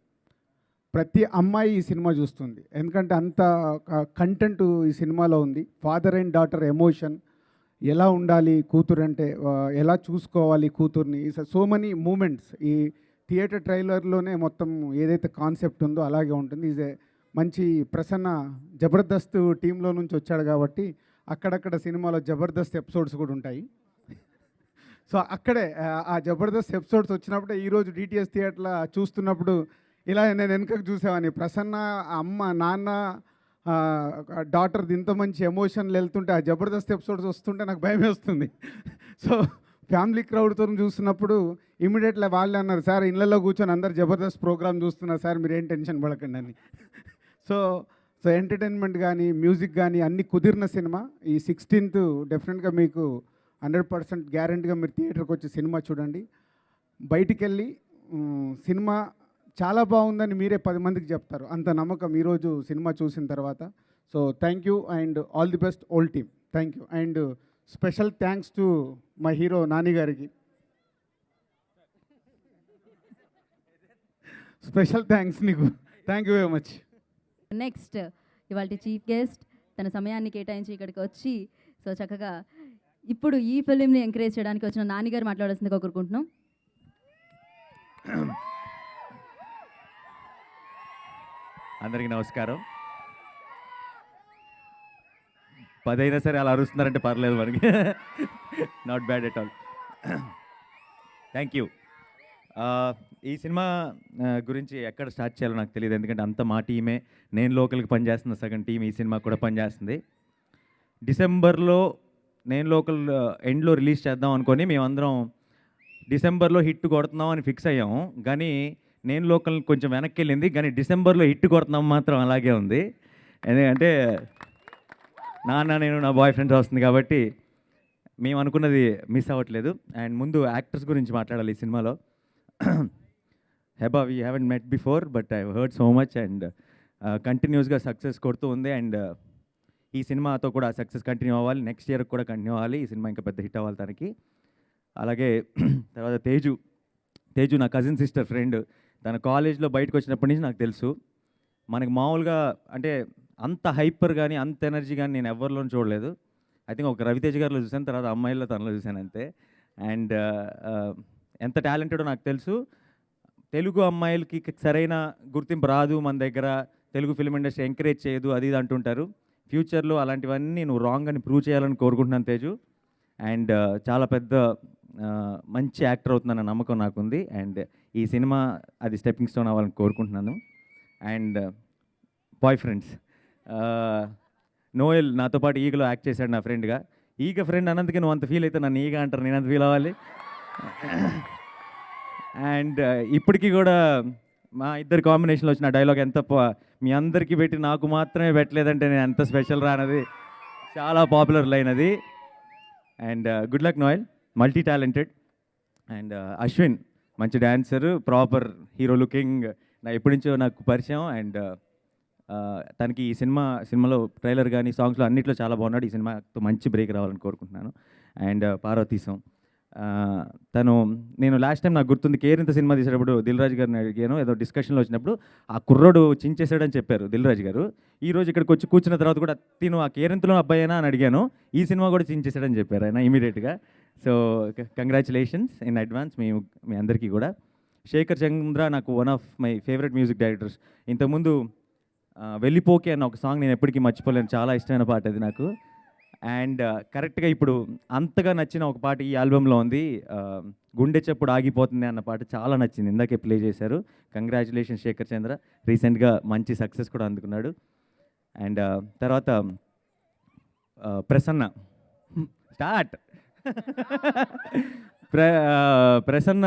ప్రతి అమ్మాయి ఈ సినిమా చూస్తుంది. ఎందుకంటే అంత కంటెంట్ ఈ సినిమాలో ఉంది. ఫాదర్ అండ్ డాటర్ ఎమోషన్, ఎలా ఉండాలి కూతురు అంటే, ఎలా చూసుకోవాలి కూతుర్ని, సో మెనీ మూమెంట్స్ ఈ థియేటర్ ట్రైలర్లోనే మొత్తం ఏదైతే కాన్సెప్ట్ ఉందో అలాగే ఉంటుంది. ఈజ్ ఏ మంచి ప్రసన్న జబర్దస్త్ టీంలో నుంచి వచ్చాడు కాబట్టి అక్కడక్కడ సినిమాలో జబర్దస్త్ ఎపిసోడ్స్ కూడా ఉంటాయి. సో అక్కడే ఆ జబర్దస్త్ ఎపిసోడ్స్ వచ్చినప్పుడే ఈరోజు డిటిఎస్ థియేటర్లో చూస్తున్నప్పుడు ఇలా నేను వెనుకకు చూసామని ప్రసన్న అమ్మ నాన్న డాటర్ది ఇంత మంచి ఎమోషన్లు వెళ్తుంటే ఆ జబర్దస్త్ ఎపిసోడ్స్ వస్తుంటే నాకు భయం వేస్తుంది. సో ఫ్యామిలీ క్రౌడ్తో చూస్తున్నప్పుడు ఇమీడియట్లీ వాళ్ళే అన్నారు, సార్ ఇళ్ళల్లో కూర్చొని అందరు జబర్దస్త్ ప్రోగ్రామ్ చూస్తున్నారు సార్, మీరు ఏం టెన్షన్ పడకండి అని. సో ఎంటర్టైన్మెంట్ కానీ మ్యూజిక్ కానీ అన్నీ కుదిరిన సినిమా. ఈ 16th డెఫినెట్గా మీకు 100% గ్యారెంటీగా మీరు థియేటర్కి వచ్చి సినిమా చూడండి. బయటికి వెళ్ళి సినిమా చాలా బాగుందని మీరే 10 మందికి చెప్తారు, అంత నమ్మకం ఈరోజు సినిమా చూసిన తర్వాత. So thank you and all the best old team. Thank you and special thanks to my hero Nani గారికి. స్పెషల్ థ్యాంక్స్ నీకు. Thank you very much. Next ఇవాళ చీఫ్ గెస్ట్ తన సమయాన్ని కేటాయించి ఇక్కడికి వచ్చి సో చక్కగా ఇప్పుడు ఈ ఫిలింని ఎంకరేజ్ చేయడానికి వచ్చిన నాన్నగారు మాట్లాడాల్సిందిగా కోరుకుంటున్నాం. అందరికీ నమస్కారం. 10 అయినా సరే అలా అరుస్తున్నారంటే పర్లేదు మనకి, not bad at all. Thank you. ఈ సినిమా గురించి ఎక్కడ స్టార్ట్ చేయాలో నాకు తెలియదు, ఎందుకంటే అంత మా టీమే. నేను లోకల్కి పనిచేస్తున్న సగం టీం ఈ సినిమా కూడా పనిచేస్తుంది. డిసెంబర్లో నేను లోకల్ ఎండ్లో రిలీజ్ చేద్దాం అనుకొని మేమందరం డిసెంబర్లో హిట్ కొడుతున్నాం అని ఫిక్స్ అయ్యాము. కానీ నేను లోకల్ కొంచెం వెనక్కి వెళ్ళింది, కానీ డిసెంబర్లో హిట్ కొడుతున్నాం మాత్రం అలాగే ఉంది. ఎందుకంటే నాన్న నేను నా బాయ్ ఫ్రెండ్స్ వస్తుంది కాబట్టి మేము అనుకున్నది మిస్ అవ్వట్లేదు. అండ్ ముందు యాక్టర్స్ గురించి మాట్లాడాలి ఈ సినిమాలో. Heba we haven't met before but I heard so much and కంటిన్యూస్గా సక్సెస్ కొడుతూ ఉంది. అండ్ ఈ సినిమాతో కూడా సక్సెస్ కంటిన్యూ అవ్వాలి, నెక్స్ట్ ఇయర్ కూడా కంటిన్యూ అవ్వాలి, ఈ సినిమా ఇంకా పెద్ద హిట్ అవ్వాలి తనకి. అలాగే తర్వాత తేజు నా కజిన్ సిస్టర్ ఫ్రెండ్. తన కాలేజ్లో బయటకు వచ్చినప్పటి నుంచి నాకు తెలుసు. మనకి మామూలుగా అంటే అంత హైపర్ కానీ అంత ఎనర్జీ కానీ నేను ఎవరిలోనూ చూడలేదు. ఐ థింక్ ఒక రవితేజ గారిలో చూశాను, తర్వాత అమ్మాయిల్లో తనలో చూశాను అంతే. అండ్ ఎంత టాలెంటెడో నాకు తెలుసు. తెలుగు అమ్మాయిలకి సరైన గుర్తింపు రాదు మన దగ్గర, తెలుగు ఫిల్మ్ ఇండస్ట్రీ ఎంకరేజ్ చేయదు అది ఇది అంటుంటారు. ఫ్యూచర్లో అలాంటివన్నీ నువ్వు రాంగ్ అని ప్రూవ్ చేయాలని కోరుకుంటున్నాను తేజు. అండ్ చాలా పెద్ద మంచి యాక్టర్ అవుతుందన్న నమ్మకం నాకుంది. అండ్ ఈ సినిమా అది స్టెప్పింగ్ స్టోన్ అవ్వాలని కోరుకుంటున్నాను. అండ్ బాయ్ ఫ్రెండ్స్, నోయల్ నాతో పాటు ఈగలో యాక్ట్ చేశాడు నా ఫ్రెండ్గా. ఈగ ఫ్రెండ్ అన్నందుకే నువ్వు అంత ఫీల్ అయితే నన్ను ఈగ అంటారు, నేను అంత ఫీల్ అవ్వాలి. అండ్ ఇప్పటికీ కూడా మా ఇద్దరి కాంబినేషన్లో వచ్చిన డైలాగ్ ఎంత మీ అందరికీ పెట్టి నాకు మాత్రమే పెట్టలేదంటే నేను ఎంత స్పెషల్ రానది చాలా పాపులర్ లైన్ అది. And good luck Noel, multi talented. And Ashwin మంచి డాన్సర్, ప్రాపర్ హీరో లుకింగ్, ఎప్పటి నుంచో నాకు పరిచయం. అండ్ తనకి ఈ సినిమాలో ట్రైలర్ కానీ సాంగ్స్లో అన్నిట్లో చాలా బాగున్నాడు. ఈ సినిమాతో మంచి బ్రేక్ రావాలని కోరుకుంటున్నాను. అండ్ పార్వతీశం, నేను లాస్ట్ టైం నాకు గుర్తుంది కేరింత సినిమా తీసేటప్పుడు దిల్ రాజు గారిని అడిగాను, ఏదో డిస్కషన్లో వచ్చినప్పుడు ఆ కుర్రోడు చించేశాడని చెప్పారు దిల్ రాజు గారు. ఈరోజు ఇక్కడికి వచ్చి కూర్చున్న తర్వాత కూడా తిను ఆ కేరింతలో అబ్బాయినా అని అడిగాను, ఈ సినిమా కూడా చించేశాడని చెప్పారు ఆయన ఇమీడియట్గా. సో కంగ్రాచులేషన్స్ ఇన్ అడ్వాన్స్ మీ అందరికీ కూడా. శేఖర్ చంద్ర నాకు one of my favourite music directors. ఇంతకుముందు వెళ్ళిపోకే అన్న ఒక సాంగ్ నేను ఎప్పటికీ మర్చిపోలేను, చాలా ఇష్టమైన పాట అది నాకు. అండ్ కరెక్ట్గా ఇప్పుడు అంతగా నచ్చిన ఒక పాట ఈ ఆల్బంలో ఉంది, గుండె చప్పుడు ఆగిపోతుంది అన్న పాట చాలా నచ్చింది, ఇందాకే ప్లే చేశారు. కంగ్రాచులేషన్ శేఖర్ చంద్ర, రీసెంట్గా మంచి సక్సెస్ కూడా అందుకున్నాడు. అండ్ తర్వాత ప్రసన్న స్టార్ట్ ప్రసన్న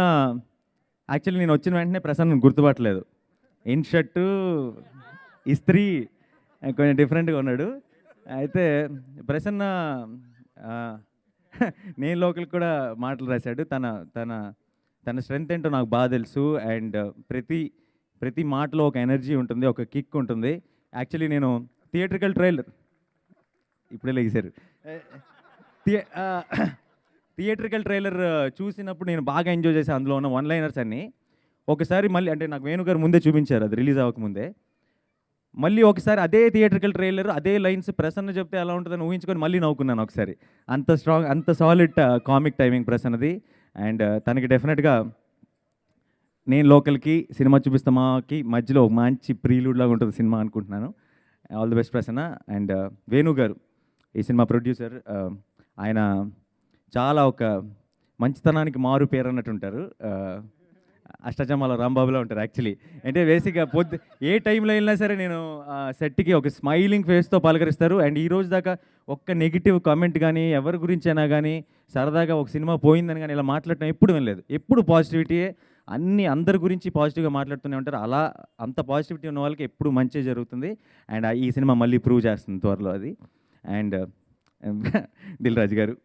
యాక్చువల్లీ నేను వచ్చిన వెంటనే ప్రసన్న గుర్తుపట్టలేదు, ఇన్ షర్టు ఇస్త్రీ కొంచెం డిఫరెంట్గా ఉన్నాడు. అయితే ప్రసన్న నేను లోకల్కి కూడా మాటలు రాశాడు. తన స్ట్రెంగ్త్ ఏంటో నాకు బాగా తెలుసు. అండ్ ప్రతి మాటలో ఒక ఎనర్జీ ఉంటుంది, ఒక కిక్ ఉంటుంది. యాక్చువల్లీ నేను థియేట్రికల్ ట్రైలర్ ఇప్పుడే లేచారు థియేట్రికల్ ట్రైలర్ చూసినప్పుడు నేను బాగా ఎంజాయ్ చేశాను. అందులో ఉన్న వన్ లైనర్స్ అన్నీ ఒకసారి మళ్ళీ, అంటే నాకు వేణుగారు ముందే చూపించారు అది రిలీజ్ అవ్వకముందే, మళ్ళీ ఒకసారి అదే థియేట్రికల్ ట్రైలర్ అదే లైన్స్ ప్రసన్న చెప్తే ఎలా ఉంటుందని ఊహించుకొని మళ్ళీ నవ్వుకున్నాను ఒకసారి. అంత స్ట్రాంగ్, అంత సాలిడ్ కామిక్ టైమింగ్ ప్రసన్నది. అండ్ తనకి డెఫినెట్గా నేను లోకల్కి సినిమా చూపిస్తామాకి మధ్యలో ఒక మంచి ప్రీలూడ్ లాగా ఉంటుంది సినిమా అనుకుంటున్నాను. All the best Prasanna. And Venu గారు ఈ సినిమా ప్రొడ్యూసర్, ఆయన చాలా ఒక మంచితనానికి మారు పేరు అన్నట్టు ఉంటారు. అష్టజమాల రాంబాబులో ఉంటారు యాక్చువల్లీ. అంటే బేసిక్గా ఏ టైంలో వెళ్ళినా సరే నేను సెట్కి ఒక స్మైలింగ్ ఫేస్తో పలకరిస్తారు. అండ్ ఈ రోజు దాకా ఒక్క నెగిటివ్ కామెంట్ కానీ ఎవరి గురించి అయినా కానీ సరదాగా ఒక సినిమా పోయిందని కానీ ఇలా మాట్లాడటం ఎప్పుడు వినలేదు. ఎప్పుడు పాజిటివిటీయే, అందరి గురించి పాజిటివ్గా మాట్లాడుతూనే ఉంటారు. అలా అంత పాజిటివిటీ ఉన్న వాళ్ళకి ఎప్పుడు మంచి జరుగుతుంది. అండ్ ఈ సినిమా మళ్ళీ ప్రూవ్ చేస్తుంది త్వరలో అది. అండ్ దిల్ రాజు గారు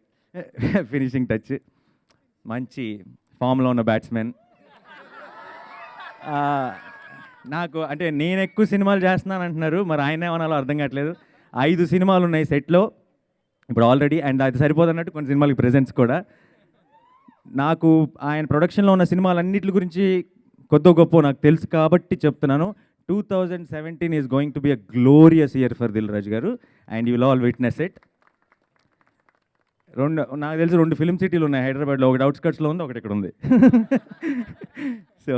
ఫినిషింగ్ టచ్, మంచి ఫామ్లో ఉన్న బ్యాట్స్మెన్. నాకు అంటే నేను ఎక్కువ సినిమాలు చేస్తున్నాను అంటున్నారు, మరి ఆయన ఏమన్నాలో అర్థం కావట్లేదు. 5 సినిమాలు ఉన్నాయి సెట్లో ఇప్పుడు ఆల్రెడీ. అండ్ అది సరిపోదన్నట్టు కొన్ని సినిమాలకి ప్రెజెన్స్ కూడా. నాకు ఆయన ప్రొడక్షన్లో ఉన్న సినిమాలన్నిటి గురించి కొద్ది గొప్ప నాకు తెలుసు కాబట్టి చెప్తున్నాను. 2017 is going to be a glorious year for Dil Raju garu. And you will all witness it. నాకు తెలిసి 2 ఫిల్మ్ సిటీలు ఉన్నాయి హైదరాబాద్లో, ఒకటి అవుట్స్కట్స్లో ఉంది, ఒకటి ఇక్కడ ఉంది. So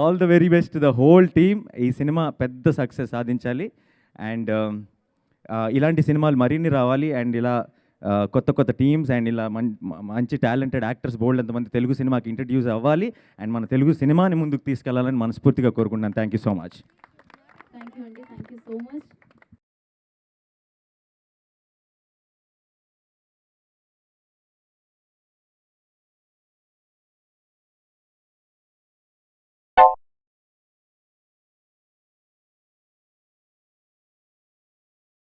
all the very best the whole team. ఈ సినిమా పెద్ద సక్సెస్ సాధించాలి. అండ్ ఇలాంటి సినిమాలు మరిన్ని రావాలి. అండ్ ఇలా కొత్త టీమ్స్ అండ్ ఇలా మంచి టాలెంటెడ్ యాక్టర్స్ బోల్డ్ ఎంతమంది తెలుగు సినిమాకి ఇంట్రడ్యూస్ అవ్వాలి. అండ్ మన తెలుగు సినిమాని ముందుకు తీసుకెళ్లాలని మనస్ఫూర్తిగా కోరుకుంటున్నాను. Thank you so much. Thank you అండి, థ్యాంక్ యూ సో మచ్.